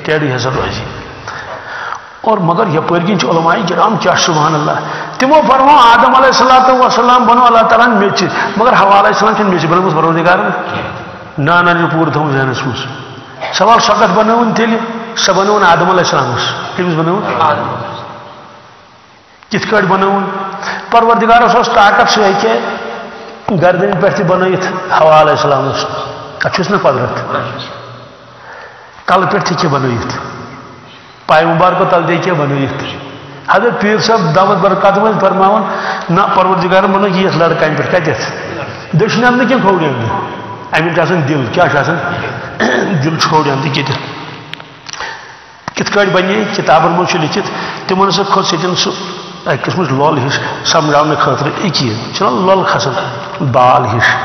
Speaker 2: ٹیڑی ہسا روزی اور مگر یپر کن علماء کرام کیا سبحان اللہ تمو فرمو آدم علیہ السلام بنو اللہ تعالیٰ میچ مگر حوا علیہ السلام چھ میچ بنمت پروردگار نا پور تھو ذہنس مز سوال سکت بنون تیل سہ بنون آدم علیہ السلام کمس بنون کت کٹ بنون پروردگارس اس طاقت سہ ہیکہ گردن پہ بنائت حوا علیہ السلام اتھس نا قدرت کل پہ ہیکہ بنائت پائے مبارک تل دے بنائت حضرت پیر صاحب دعوت برکات میں فرماون نہ پروردگار بنو یہ لڑکن پہ کتھ دشن اندر کم کھوڑ اندر امیک دل کیا دل کھوڑ اندر کت کٹ بنے کتابن مجھ لکھت تمن سا کھت سن سہ قسم لول ہش سمجھانے خاطر چھ لول کھسان بال ہش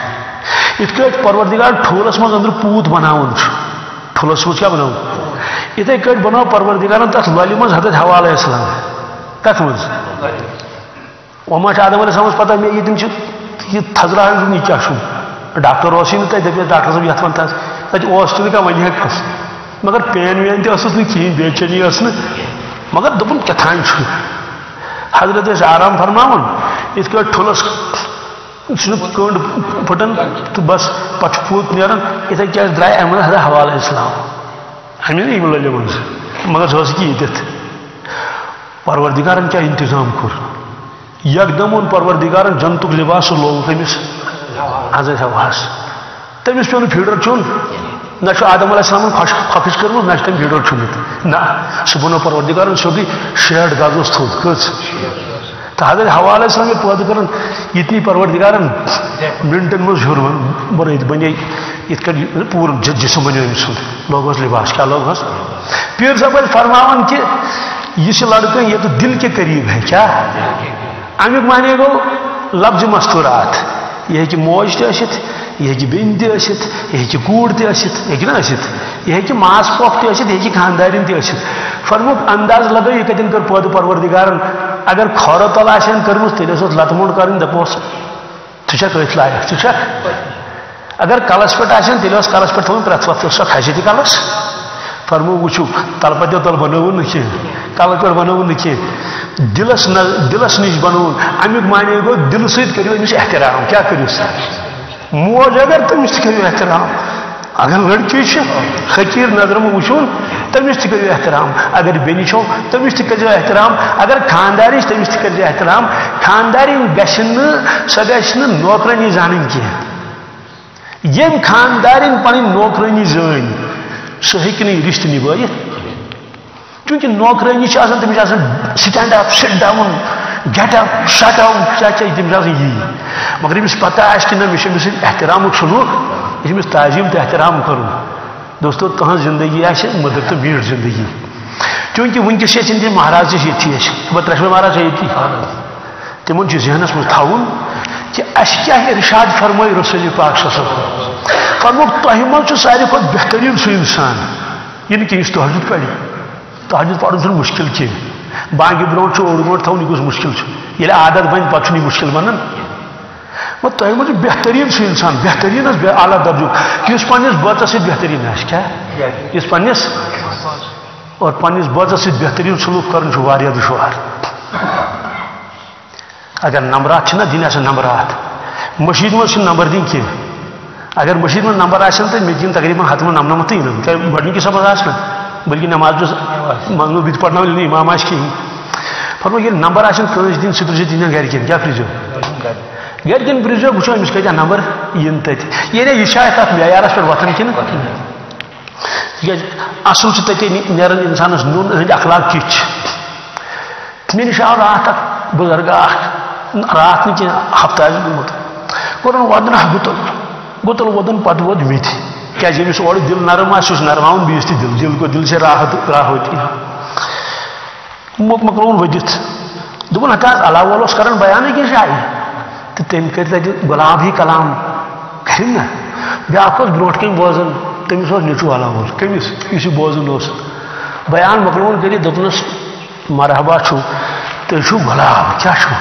Speaker 2: ات کٹ پروردگار ٹھولس مز اندر پوت بناون ٹھولس مز کیا بناون اتھے کٹ بنو پروردگارن تک لولہ مز حضرت حوا علیہ السلام کت مز وما آدم علیہ السلام پتہ مے یہ تھزرا یہ کیا ڈاکٹر اس نا تھی دپس ڈاکٹر صاحب یت ون تس تھی ون کس مگر پین وین تس نا کہین بے چینی نا مگر دپن کتان حضرت اس آرام فرماون ات کٹ ٹھولس کنڈ پھٹن تو بس پتہ پوت نیران اتھے کیا درائے امن حضرت حوا علیہ السلام ہمیں نہیں مل مز مگر سہ دت پروردگارن کیا انتظام کور یکدم اون پروردگارن جنتک لباس لوگ تمس حضرت حواس تمس پیو پھیڑر چون نہ آدم علیہ السلام خفش کرم نہ تم پھیڑر چونت نہ سہ بنو پروردگارن سیودی 60 گز تھوت کچھ تو حضرت حوا علیہ السلام پید کرن اتنی پروردگارن منٹن مز ہر بنت بنے ات پور جسم بنو ام سند لوگس لباس کیا لوگس پیر صاحب فرماون کہ یہ لڑکے یہ تو دل کے قریب ہے کیا امیک معنی گو لفظ مستورات یہ کہ موج تست یہ کہ بین تست یہ کہ کوڑ تست یہ نا ثت یہ ماس پوکھ تست یہ خاندارین تست فرموک انداز لگو یہ کتن کر پود پروردگارن اگر کھور تل آن کرم تیل لت موڑ کریں دپوس ٹھیک کت لائق ٹھیک اگر کلس پہ تیل کلس پہ تھوڑا پریت وقت سو کھسے تھی کلس فرمو وچو تل پتہ تل بنو نا کی کل پہ بنو نا کی دلس نش بنو امیک معنی گو دل ست کرو امس احترام کیا کروس موج اگر تمس کرو احترام اگر لڑکی حقیر نظر میں وچون تمس تہ کرو احترام اگر بینی چھو تمس تہ کرو احترام اگر خاندار تمس تہ کرو احترام خاندارین گژھن سہ گژھِ نہٕ نوکرانی زانٕنۍ کینٛہہ یم خاندارین پنٕنۍ نوکرانی زٲنۍ سہ ہیٚکہِ نہٕ رشتہٕ نبٲیِتھ چونکہ نوکرانی تمس stand up sit down get up shut up کیا تمس یی مگر امس پتہ آس کہ نہ مے امس احترام سلوک یہ تعظیم تو احترام کرن دوستو تہذ زندگی آسہ مدر تو میٹھ زندگی چونکہ ونکس یہ مہاراج یہ ترشوے مہاراج یہ تمن ذہنس مز تھاؤن کہ اس کیا ارشاد فرمائی رسول پاک صلی اللہ علیہ وسلم فرموک تہ من ساروی کھت بہترین سہ انسان یہ کہ اس تہجد پڑھ تہجد پڑھن مشکل کی بانگہ برو اوڑ گنٹ تھون یہ مشکل یل عادت بن پتہ مشکل بنان مگر تہ من بہترین سہ انسان بہترین اعلیٰ درجہ کہ اس پنس بچس ست بہترین آس کیا اس پنس اور پنس بچس ست بہترین سلوک کرن دشوار اگر نمبرات نا دن نمبرات مشید مز نمبر دن کی اگر مشید میں نمبر آن تو مے دن تقریباً 7 گۄڈنِکہِ سبق آس نا بلکہ نماز منگو بت پڑھنا امام آس کہین فرمو یہ نمبر آن کنس دن سہ دن گرکن کیا پرزو گرکن پرزو وچو امس کتیا نمبر ین تت یہ یہ شاید تک معیارس پہ وتھان کن تیز اصل تتے نیران انسانس نون ہند اخلاق کچھ مے نش آو رات اک بزرگ اخ رات نی ہفتہ گومت کورن ودنہ بتل گوتل وودن پتہ ووت مت کیازِ ییٚمِس اورٕ دل نرم آسہِ سُہ چھُ نرماوُن بیٚیِس تہِ دل کو دل سے راحت ہوتی مۄکلووُن ؤدِتھ دوٚپُن ہتا اللہ وول اوس کران بیان أکِس جایہِ تہٕ تٔمۍ کٔرۍ تَتہِ غلام ہی کلام کٔرِم نا بیٛاکھ اوس برونٛٹھ کَنۍ بوزان تٔمِس اوس نیٚچوٗ اللہ وول کٔمِس یُس یہِ بوزان اوس بیان مۄکلووُن کٔرِتھ دوٚپنَس مرحبا چھُو تُہۍ چھُو گۄلاب کیٛاہ چھُو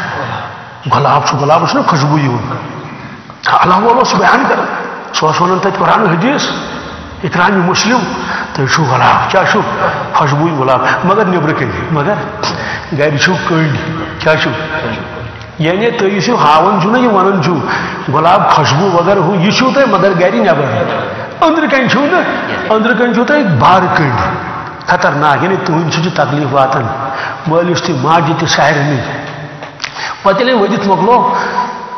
Speaker 2: گۄلاب چھُ گۄلابَس چھُنہ خوشبوٗ یِوان اللہ وول اوس بیان کران سُہ اوس وَنان تَتہِ قرآن حدیٖث اِقرامِ مُسلِم تُہۍ چھُو گۄلاب کیٛاہ چھُو خوشبوٗ گۄلاب مگر نیٚبرٕ کَنۍ مگر گرِ چھُو کٔنۍ کیٛاہ چھُو یعنی تُہۍ یُس یہِ ہاوان چھُو نا یہِ وَنان چھُو گۄلاب خوشبوٗ وغیرہ ہُہ یہِ چھُو تۄہہِ مگر گرِ نیٚبر أنٛدرٕ کَنۍ چھُو نہٕ أنٛدرٕ کَنۍ چھُو تۄہہِ بارٕ کٔنۍ خطرناک یعنی تُہٕنٛدِ سۭتۍ چھُ تکلیٖف واتان مٲلِس تہِ ماجہِ تہِ سارنٕے پتہٕ ییٚلے ؤدِتھ مۄکلو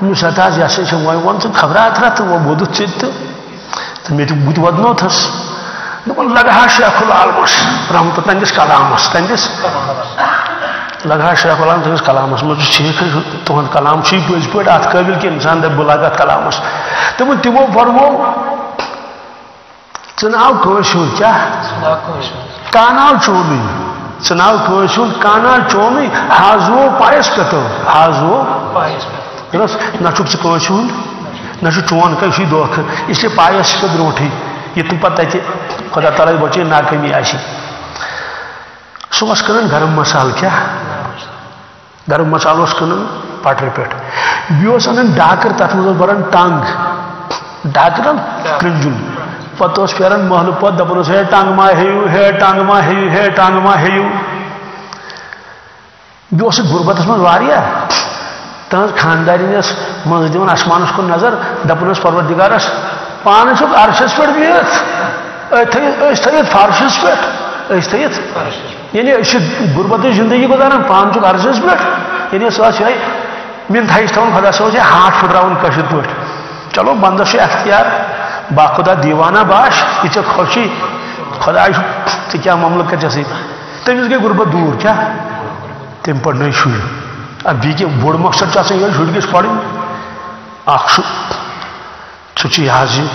Speaker 2: أمِس ہتا یہِ ہسا چھِ وۄنۍ ووٚن ژٕ خبراترا تہٕ وۄنۍ ووٚدُتھ ژٕ تہٕ مےٚ تہِ بہٕ تہِ وۄدنوتھس دوٚپُن لگہا شیخ العالمس رحمتہ تہنٛدِس کلامس لگہا شیخ العالم تہنٛدِس کلامس منٛز چھُ ٹھیٖک تُہُنٛد کلام چھُے پٔزۍ پٲٹھۍ اتھ قٲبِل کہِ انسان دپہِ بہٕ لاگہٕ اتھ کلامس دوٚپُن تِمو فرمو ژٕ ناو کٲنٛسہِ ہُنٛد کیٛاہ کانٛہہ ناو چونٕے ژٕ ناو کٲنٛسہِ ہُنٛد کانٛہہ ناو چونٕے حاضو پایس پٮ۪ٹھو حاضو نہ چھُکھ ژٕ کٲنٛسہِ ہُنٛد نہ چھُ چون کانٛہہ یہِ چھُے دھوکہٕ اسلیے پایس چھِ برونٛٹھٕے یہِ تِم پتہٕ تتہِ خۄدا تعالیٰ بچٲیِن ناکٲمی آسہِ سُہ اوس کٕنان گرم مسالہٕ کیٛاہ گرم مسالہٕ اوس کٕنان پٹرِ پٮ۪ٹھ بیٚیہِ اوس انان ڈاکٕر تتھ منٛز اوس بران ٹنٛگ ڈاکٕر کرٛنجُل پتہٕ اوس پھیران محلہٕ پتہٕ دپان اوس ہے ٹنٛگ ما ہیٚیِو ہے ٹنٛگ ما ہیٚیِو ہے ٹنٛگ ما ہیٚیِو بیٚیہِ اوس غُربتس منٛز واریاہ تہنٛز خاندارِنۍ ٲس منٛزٕ دِوان آسمانس کُن نظر دپان ٲس پروردِگارس پانہٕ چھُکھ عرشس پٮ۪ٹھ بِہِتھ أسۍ تھٲیِتھ فرشس پٮ۪ٹھ أسۍ تھٲیِتھ یعنی أسۍ چھِ غُربتٕچ زندگی گُزاران پانہٕ چھُکھ عرشس پٮ۪ٹھ یعنی سُہ ٲس یِہوے مِنتھا چھِ تھاوان خۄدا صٲبس یہِ ہاتھ پھٕٹراوُن کٲشِر پٲٹھۍ چلو بنٛدس چھُ اختیار با خۄدا دیوانہ باش یہِ ژےٚ خۄشی خۄداے چھُ ژےٚ کیٛاہ معاملہٕ کرِ ژےٚ سۭتۍ تٔمِس گٔے غُربت دوٗر کیٛاہ تٔمۍ پرنٲے شُرۍ ادٕ بیٚیہِ کینٛہہ بوٚڑ مقصد چھُ آسان یِہوے شُرۍ گژھِ پرٕنۍ اکھ چھُ سُہ چھُ یہِ حظ یہِ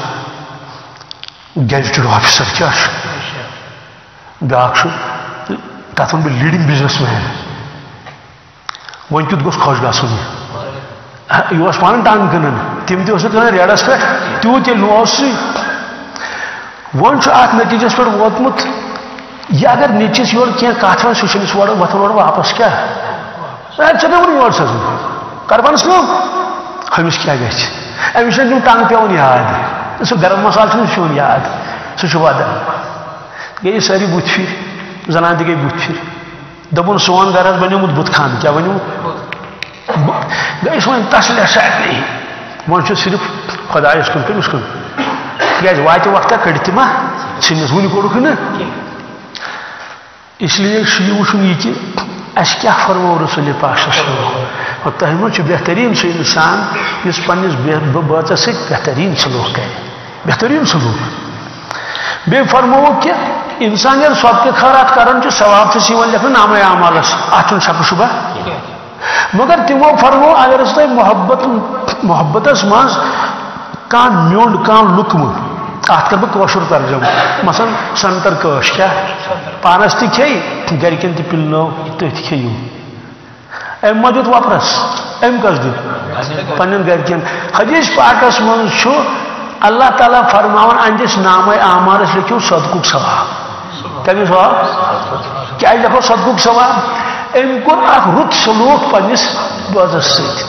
Speaker 2: گیزٹِڈ آفیسر کیٛاہ چھُ بیٛاکھ چھُ تتھ وَنہٕ بہٕ لیٖڈِنٛگ بِزنس مین وۄنۍ کیُتھ گوٚژھ خۄش گژھُن یہِ اوس پانہٕ ٹنٛگ کٕنان تِم تہِ اوس نہٕ کٕنان ریڈس پٮ۪ٹھ تیوٗت ییٚلہِ نہٕ اوسُے وۄنۍ چھُ اتھ نٔتیٖجس پٮ۪ٹھ ووتمُت یہِ اگر نیٚچوِس یورٕ کینٛہہ کتھ وَنہِ سُہ چھُ أمِس وۄتھان اورٕ واپس کیٛاہ ژےٚ پیوٚوُن یور سوزُن کر پانس کٲم أمِس کیٛاہ گژھِ أمِس چھِ تِم ٹنٛگ پیوان یاد سُہ گرم مسالہٕ چھُنہٕ پیوان یاد سُہ چھُ ودان گٔیے سٲری بُتھِ پھِرِ زنان تہِ گٔے بُتھِ پھِرِ دوٚپُن سون گرٕ حظ بنیومُت بُتھ خانہٕ کیٛاہ بنیومُت گٔیس وۄنۍ تسلیہ سارنٕے وۄنۍ چھُ صرف خۄدایس کُن کٔمِس کُن تِکیٛازِ واتہِ وقتہ کٔڑۍ تہِ ما ژھٕنِس وُنہِ کوٚڑُکھ نہٕ اس لیے چھُ یہِ وٕچھُن یہِ کہِ اَسہِ کیٛاہ فرمو رسول پاک صلی اللہ علیہ وسلم تۄہہِ منٛز چھُ بہتریٖن سُہ اِنسان یُس پننِس بٲژس سۭتۍ بہتریٖن سلوٗک کرِ بہتریٖن سلوٗک بیٚیہِ فرمووُکھ کہِ اِنسان ییٚلہِ صدقہٕ خٲرات کران چھُ ثواب چھُس یِوان لیکھنہٕ نامے اعمالس اتھ چھُنہٕ شکہٕ شُبہ مگر تِمو فرمو اگر أسۍ تۄہہِ محبتس منٛز کانٛہہ میوٚنٛڈ کانٛہہ لُکمہٕ اتھ کرٕ بہٕ کٲشُر ترجمہٕ مثلاً سنٛگتر کٲش کیٛاہ پانس تہِ کھیٚیہِ گرِکٮ۪ن تہِ پِلنٲو تُہۍ تہِ کھیٚیِو أمۍ ما دیُت وۄپرس أمۍ کس دیُت پننٮ۪ن گرِکٮ۪ن حدیث پاکس منٛز چھُ اللہ تعالیٰ فرماوان اہندِس نامے اعمالس لیکھِو صدقُک ثواب کمیُک ثواب کیٛازِ لیکھو صدقُک ثواب أمۍ کوٚر اکھ رُت سلوٗک پننِس بٲژس سۭتۍ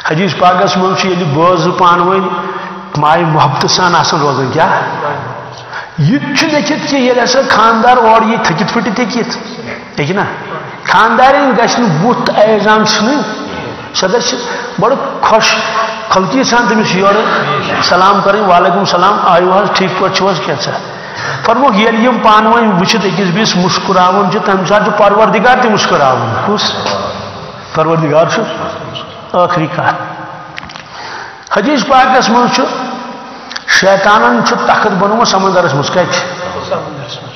Speaker 2: حدیث پاکس منٛز چھُ ییٚلہِ بٲژ زٕ پانہٕ ؤنۍ ماے محبتہٕ سان آسان روزان کیٛاہ یہِ تہِ چھُ لیکھِتھ کہِ ییٚلہِ ہسا خاندار اورٕ یی تھٔکِتھ پھٕٹِتھ ہیٚکِتھ ہیٚکہِ نا خاندارٮ۪ن گژھِ نہٕ بُتھ تہٕ ایزان ژھٕنٕنۍ سۄ گژھِ بڑٕ خۄش خلقی سان تٔمِس یورٕ سلام کرٕنۍ وعلیکُم السلام آیِو حظ ٹھیٖک پٲٹھۍ چھِو حظ کینٛژھا فرموکھ ییٚلہِ یِم پانہٕ ؤنۍ وٕچھِتھ أکِس بیٚیِس مُسکراوان چھِ تمہِ ساتہٕ چھُ پروردِگار تہِ مُسکراوان کُس پروردِگار چھُ ٲخری کتھ حدیث پاکس منٛز چھُ شیطانن چھُ تخت بنومُت سمندرس منٛز کتہِ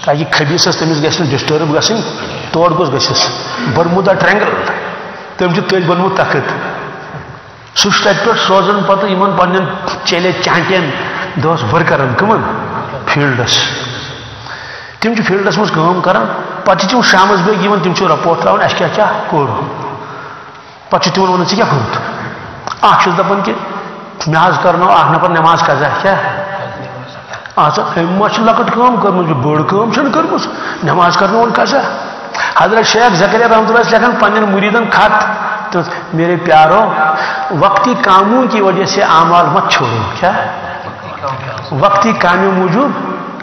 Speaker 2: تاکہِ خبیٖثس تٔمِس گژھِ نہٕ ڈسٹٲرٕب گژھٕنۍ تور گوٚژھ گٔژھِس برمودا ٹرینگل تٔمۍ چھُ تٔتھۍ بنومُت تخت سہ تتہ پہ سوزان پتہ ان پن چلے چانٹین دہس ورکرن کمن فیلڈس تم فیلڈس مز کام کران پتہ تم شامس بیگ تم رپورٹ تراؤن اس کیا کور پتہ تمن ون ژے کیا کورت اخ دپان کہ مے حظ کرنو اخ نفر نماز قضا کیا اچھا ما لکٹ کام کرم بڑ کام کرم نماز کرنو ون قضا حضرت شیخ زکریا رحمۃ اللہ لکھان پن مریدن خط تو میرے پیارو وقتی کاموں کی وجہ سے اعمال مت چھوڑو کیا وقتی کاموں موجود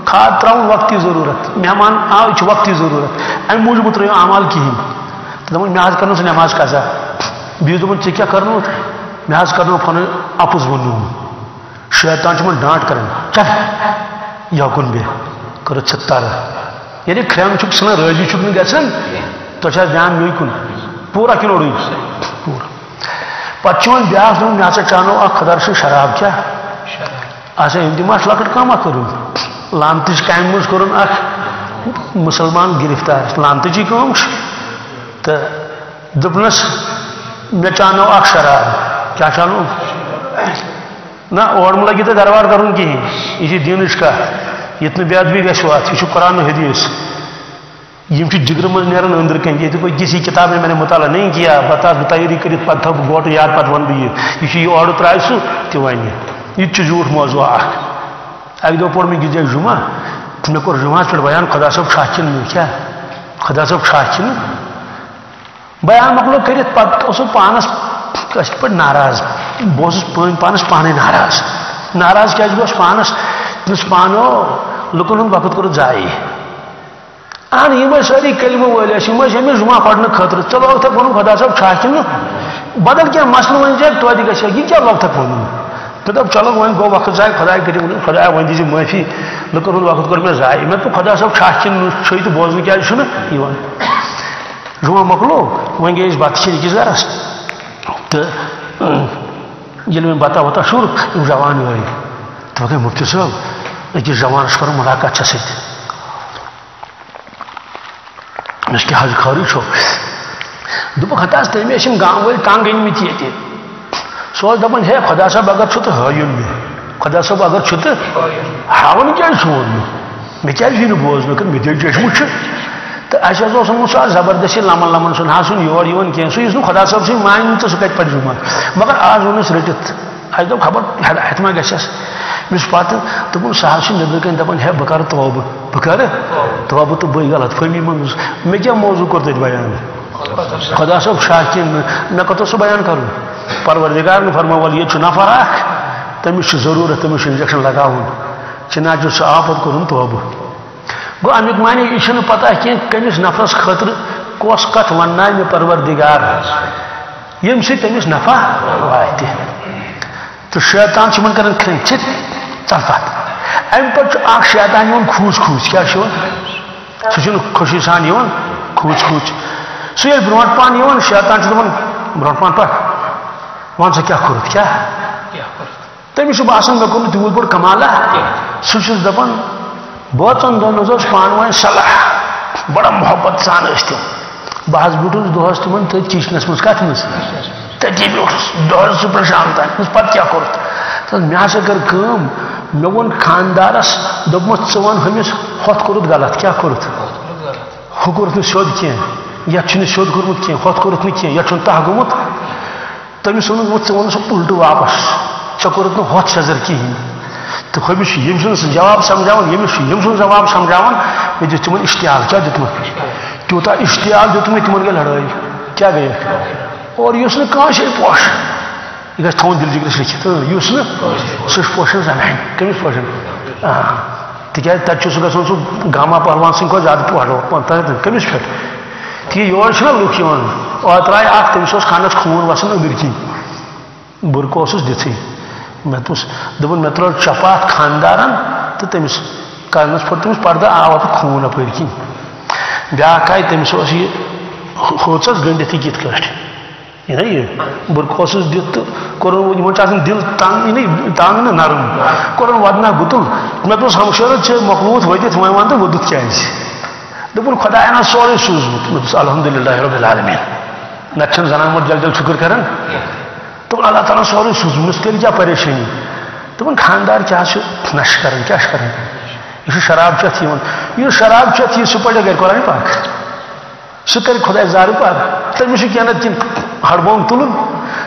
Speaker 2: کھاد تراؤن وقتی ضرورت مہمان آو یہ وقتی ضرورت ام موجود ترو اعمال کہین تو دپان مے کرنو سہ نماز قضا بیس دپان ژے کیا کرنو مے کرنو پن اپز ونو شیطان چھ ڈانٹ کران چل یوکن بے کر ژھتر یعنی کھرم چھ ژھن رٲضی چھ نہٕ گژھان تو چھا دھیان میے کن پورا کن اوڑی پورا پتہ ون بیاکھ دپان مے ہسا چانو اکھ خدر سے شراب کیا اچھا تم لکٹ کام کرو لانتچ کامہ مز کورن اکھ مسلمان گرفتار لانتچی کام تو دپنس مے چانو اکھ شراب کیا چانو نہ اور لگی تو دربار کرن کہین یہ دینچ کت یہ بے ادبی گھس وات یہ قرآن حدیث یم جگر مز نیران اندر کن یہ کوئی کسی کتاب میں نے مطالعہ نہیں کیا بتا تیاری کرت پتہ تھو گوٹ یاد پتہ ون بہ یہ اور ترائے سہ تہ ون یہ جھوٹ موضوع اک دہ پور مے گزے جمعہ مے کور جمعہ پہ بیان خدا صاحب چھاچن میں کیا خدا صاحب چھاچن بیان مکلو کرت پتہ پانس پہ ناراض بہت پانس پانے ناراض کیا گوس پانس تمس پانو لکن ہند وقت کور ضائع اہن یہ ساری کلمہ ول ہمیں جمعہ پڑھنے خاطر چلو وقت ون خدا صاحب چھاچن بدل کیا مسئلہ ون جائے تو گھر یہ کیا وقت ون تو دب چلو ون گو وقت ضائع خدا کر خدا ون دی معافی لکن ہند وقت کور مے ضائع میں تو خدا صاحب چھاچن چھ تو بوزن کیا جمعہ مکلو ون گئی بتہ چھ أکس گرس تو یل میں بتا وتا شور جوان آئی تو گئی مفتی صاحب أکس جوانس کر ملاقات چھ ست مس کیا حج خاری چھو دپ ہتاس تمے گام ول تنگ أنمت یہ سو دپان ہے خدا صاحب اگر چھ تو ہائن مے خدا صاحب اگر چھ تو ہاون کیا سون مے کیا بوزن کہ مے دے چشمہ تو اہس زبردستی لمن سن ہا سن یور کی سہ خدا صاحب سی مان تو سہ کت پہ جمعہ مگر آج ونس رٹت اہس دپ خبر ہدایت ما گھس مس پتہ دپن سہ نبر کن دپان ہے بہ کر توبہ بہ کر توبہ تو بے غلط فہمی منز مے کیا موضوع کور تت بیان خدا صاحب شاکن مے کتو سہ بیان کروں پروردگار نے فرماول یہ نفر اخ تمس ضرورت تمس انجیکشن لگاؤن چنانچہ سہ آپت کورن توبہ گو امیک معنی یہ پتہ کی کمس نفرس خاطر کس کت ون مے پروردگار یم سی تمس نفع واتہ تو شیطان من کران کھرن چت چل پت ام پہ اخ شیطان کھوچ کھوچ کیا سہ خوشی سان کھوچ کھوچ سہ یل برونٹ پان شیطان دپان برونٹ پان پک ون سا کیا کورت کیا تمس باسان مے کور تیوت بوڑ کمالہ سہ دپان بوتن دون پان ون صلاح بڑا محبت سان تم بہت بیٹھس دہس تمن تھی کچنس مز کت مز تتی بیٹھس دہس صبح شام تان پتہ کیا کورت مے ہسا کر کم مے وون خاندارس دپمس ژٕ ون ہمس ہوت کورت غلط کیا کورت ہو کورت نہ سیود کی یت سیود کورمت کی ہوت کورت نہ کی یت تہ گومت تمس وونس ژٕ ون سہ الٹہ واپس ژےٚ کورت نہ ہوت سزر کہین تو ہمس یم سن جواب سمجھاون یمس یم سن جواب سمجھاون مے دت تمن اشتعال کیا دتمت تیوتا اشتعال دتمت تمن گئی لڑائی کیا گئی اور یس نہ کانٛہہ شے پوش یہ گژھِ تھاوُن دل جگرس لیکھِتھ یس نہ سہ پوشن زنان کمس پوشن تکیاز تتہِ چھُ سُہ گژھان سُہ گاما پہلوان سٕنٛدۍ کھۄتہٕ زیادٕ پوڑ کمس پٮ۪ٹھ تہِ یور چھُنہ لُکھ یِوان اوترٕ آیہِ اکھ تٔمِس اوس کھانس خوٗن وسان أنٛدٕرۍ کِنۍ بُرکہٕ اوسُس دِتھٕے مے دپن مے ترٛٲو چپات خاندارن تو تمس کرنس پھٹ تمس پردہ آو پہ خوٗن اپٲرۍ کِنۍ بیاکھ آیہِ تٔمِس اوس یہِ ہوژس گٔنڈِتھ یہِ کِتھ کٲٹھۍ یہ بُرکہٕ اوسُس دِتھ تہٕ کوٚرُن یِمن چھُ آسان دِل تنگ نہ نرم کوٚرُن ودنا گُتُل مے دوٚپُس ہمشیرت ژےٚ مۄکلووُتھ ؤدِتھ وۄنۍ ون تہٕ ؤدُتھ کیازِ دوٚپُن خۄداین حظ سورُے سوٗزمُت مے دوٚپُس الحمدُاللہ رب العالمین نتہٕ چھنہٕ زنان موٚنڈ جل جل شُکر کران دپان اللہ تعالیٰ سورُے سوٗزمٕژ تیٚلہِ کیٛاہ پریشٲنی دپان خاندار کیٛاہ چھُ نشہٕ کران کیٛاہ چھُ کران یہ شراب چیتھ یہ شراب چیتھ یہ سہ پڑھے گھر قرآن پاک سہ کر خدا زار پاک تمس کھین کن ہڑبونگ تلن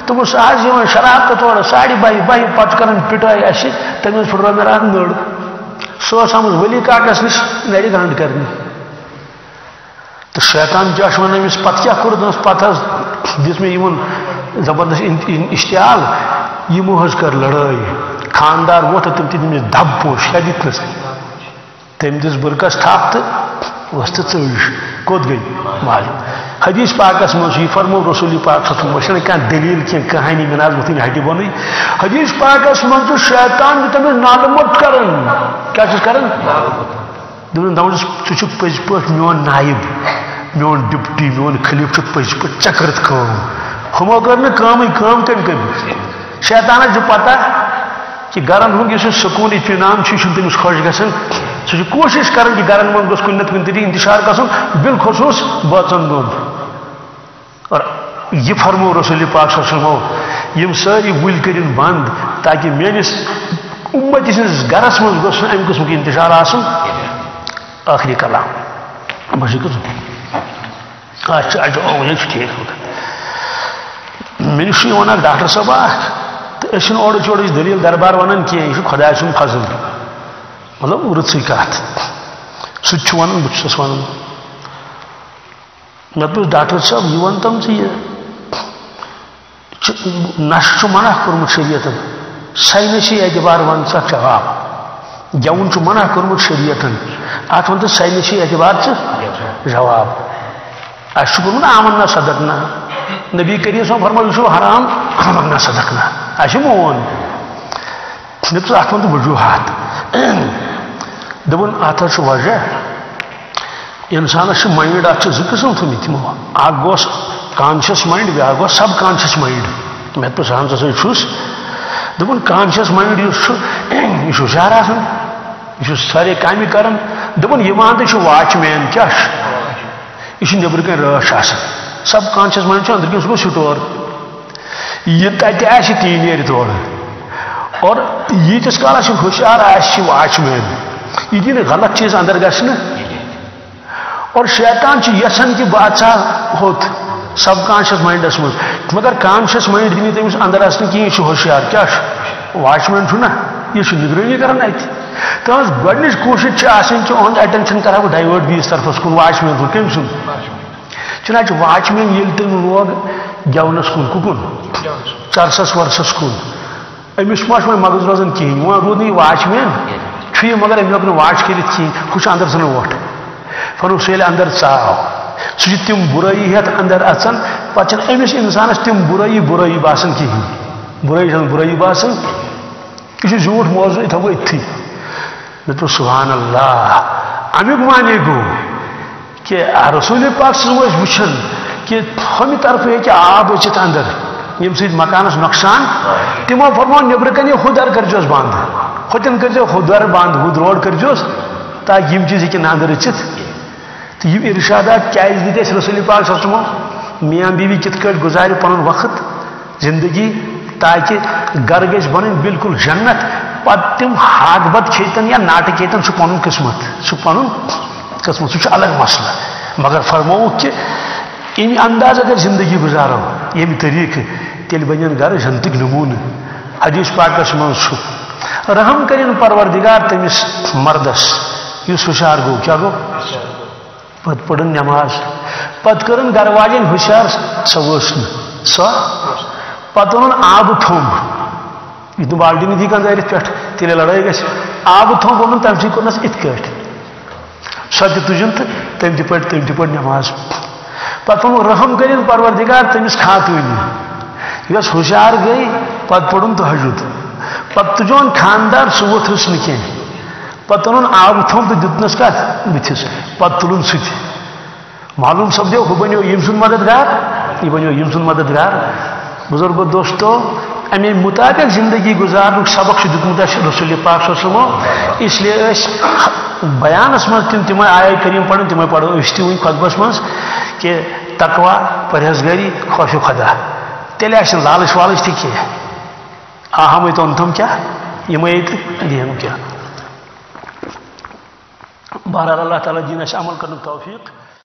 Speaker 2: تمس آج شراب تو تورا 12:30 پتہ کران پٹائی اس تمس پھٹرو مے رات نڑ سہ آمت ولی کاکس نش نڑِ گنڈ کرنی تو شیطان کیا امس پتہ کیا کور دس پتہ دس میں زبردست اشتعال یمو حظ کر لڑائی خاندار ووت تم تمس دب پوش کیا دتنس تم دس برکس تھپ تو وسط ثج کوت گئی مال حدیث پاکس مجھ یہ فرمو رسول پاک صلی اللہ علیہ وسلم کیا دلیل کی کہانی میں ناز وتن ہٹی بنی حدیث پاکس مجھ شیطان تمس نالمت کرن کیا چیز کرن دپس ژٕ پٔزۍ پٲٹھۍ میون نائب میون ڈپٹی میون خلیف پٔزۍ پٲٹھۍ چکرت کٲم ہمو کر نہٕ کٲمٕے کٲم کٔمۍ کٔر شیطانس چھُ پتہ کہ گرن ہند اس سکون اطمینان تمس خوش گژھان سہ کوشش کران کہ گرن من گوٚژھ کُنہِ نتہٕ کُنہِ طریقہٕ انتشار گژھُن بالخصوص بٲژن دۄن اور یہ فرمو رسول پاک صلی اللہ علیہ وسلم یم ساری وُلۍ کٔرِن بند تاکہ میٲنِس اُمتی سٕنٛدِس گرس منٛز گوٚژھ نہٕ امہِ قٕسمُک انتشار آسُن آخری کلام بہٕ چھُس یہ ٹھیک مےٚ نِش چھُ یِوان اکھ ڈاکٹر صٲب اکھ تو اس اوڑ چوڑ دلیل دربار ونان کی یہ خدا سن فضل مطلب رٕژٕے کتھ سہ ونان بہٕ چھُسس ونان مےٚ دوٚپُس ڈاکٹر صٲب یہ ون تم ژٕ نشہٕ چھُ منع کوٚرمُت شریعتن ساینسی اعتبار ون ژٕ اتھ جواب گیوُن چھُ منع کوٚرمُت شریعتن اتھ ون تہٕ ساینسی اعتبار ژٕ جواب اسہِ چھُ کوٚرمُت آمنا صدقنا نبی کریم صلی اللہ علیہ وسلم فرمایا یہ چھُ حرام آمنا صدقنا اسہِ مون دپس اتھ ون تہٕ وجوہات دپن اتھ حظ چھُ وجہ انسانس چھُ مایِنڈ اتھ چھِ زٕ قٕسم تھٲمٕتۍ تِمو اکھ گوٚژھ کانشیس مایِنڈ بیٛاکھ گوٚژھ سب کانشیس مایِنڈ مےٚ دوٚپُس اہن سا چھُس دوٚپُن کانشیس مایِنڈ یُس چھُ یہِ چھُ ہُشیار آسان یہِ چھُ سارے کامہِ کران دوٚپُن یہِ مان تہٕ چھُ واچ مین کیٛاہ چھُ یہ نیبر کن رٲچھ آسان سب کانشیس مایِنڈ چھُ أنٛدرٕ کِنۍ سُہ گوٚو سٹور یہ تتہِ آسہِ تی نیرِ تورٕ اور ییٖتِس کالس یہِ ہُشیار آسہِ واچ مین یہ دی نہٕ غلط چیٖز اندر گژھنہٕ اور شیطان چھُ یژھان کہ بہٕ اژٕ ہا ہوٚت سب کانشیس مایِنڈس منٛز مگر کانشیس مایِنڈ دی نہٕ تٔمِس اندر اژنہٕ کِہیٖنۍ یہِ چھُ ہُشیار کیٛاہ چھُ واچ مین چھُ نا یہِ چھُ نگرٲنی کران اتہِ تہنٛز گۄڈنِچ کوٗشِش چھِ آسان کہ اُہُنٛد ایٹینشن کرٕ ہا بہٕ ڈایوٲٹ بیٚیِس طرفس کُن واچ مین سُنٛد کٔمۍ سُنٛد چنانچہ واچ مین ییٚلہِ تٔمۍ لوگ گٮ۪ونس کُن کُکُن چرسس ورسس کُن أمِس ما چھُ وۄنۍ مغز روزان کِہیٖنۍ وۄنۍ روٗد نہٕ یہِ واچ مین چھُ یہِ مگر أمۍ ہیوٚک نہٕ واچ کٔرِتھ کِہیٖنۍ ہُہ چھُ اندر ژھٕنان وۄٹھ فرموو سُہ ییٚلہِ اندر ژاو سُہ چھُ تِم بُرٲیی ہٮ۪تھ اندر اژان پتہٕ چھنہٕ أمِس انسانس تِم بُرٲیی باسان کِہیٖنۍ بُرٲیی چھنہٕ بُرٲیی باسان یہِ چھُ زیوٗٹھ موضوٗع یہِ تھاوو أتھی مےٚ دوٚپ سبحان اللہ امیُک معنی گوٚو کہ رسول پاک صلی اللہ علیہ وسلم ٲسۍ وٕچھان کہ ہُمہِ طرفہٕ ہیٚکہِ آب أژِتھ اندر ییٚمہِ سۭتۍ مکانس نۄقصان تِمو فرموو نیبرٕ کنہِ یہِ ہُہ در کٔرۍزیوس بنٛد ہوٚتٮ۪ن کٔرۍزیو ہُہ در بنٛد ہُہ روڈ کٔرۍزیوس تاکہ یِم چیٖز ہیٚکن اندر أژِتھ تہٕ یِم ارشادات کیٛازِ دِتۍ اَسہِ رسول پاک صلی اللہ علیہ وسلمو میاں بیوی کِتھ کٲٹھۍ گُزارِ پنُن وقت زندگی تاکہ گرٕ گژھِ بنٕنۍ بالکل جنت پتہٕ تِم ہاک بت کھیتن یا ناٹہٕ کھیتن سُہ پنُن قسمت سُہ پنُن قسمت سُہ چھُ الگ مسئلہ مگر فرمووُکھ کہ امہِ انداز اگر زندگی گُزارو ییٚمہِ طریقہٕ تیٚلہِ بنن گرٕ جنتٕکۍ نموٗنہٕ حدیث پاکس منٛز چھُ رحم کٔرِن پروردگار تٔمِس مردس یُس ہُشیار گوٚو کیٛاہ گوٚو پتہٕ پٔرٕن نٮ۪ماز پتہٕ کٔرٕن گرٕ واجٮ۪ن ہُشیار سۄ ؤژھ نہٕ سۄ پتہٕ اوٚنُن آبہٕ تھوٚمب یہِ نہٕ بالٹیٖن دی کَنٛدٲرِتھ پٮ۪ٹھ تیٚلہِ لڑٲے گژھِ آبہٕ تھوٚمب اوٚنُن تَمہِ سۭتۍ کوٚرنَس یِتھ کٲٹھۍ سۄ تہِ تُجِن تہٕ تٔمۍ تہِ پٔرۍ نٮ۪ماز پتہٕ ووٚنُن رحم کٔرِن پروردگار تٔمِس خاتوٗنہِ یۄس ہُشیار گٔے پتہٕ پوٚرُن تہجُد پتہٕ تُجون خاندار سُہ ووٚتھُس نہٕ کینٛہہ پتہٕ اوٚنُن آبہٕ تھوٚمب تہٕ دیُتنَس کتھ بٕتھِس پتہٕ تُلُن سُہ تہِ معلوٗم سپدیو ہُہ بنیو ییٚمہِ سُنٛد مددگار یہِ بنیو ییٚمہِ سُنٛد مددگار بزرگو دوستو امے مطابق زندگی گزارنُک سبق چھُ دیُتمُت اَسہِ رسول پاک صلی اللہ علیہ وسلمو اس لیے أسۍ بیانس منٛز تِمے آیے کریم پرن تِمے پرو أسۍ تہِ وٕنۍ خطبس منٛز کہ تقوا پرہیزگٲری خوف خدا تیل آشن لالچ والچ تھی کی اہم تو تم کیا یہ دین کیا بہرحال اللہ تعالیٰ دینس عمل کرنے توفیق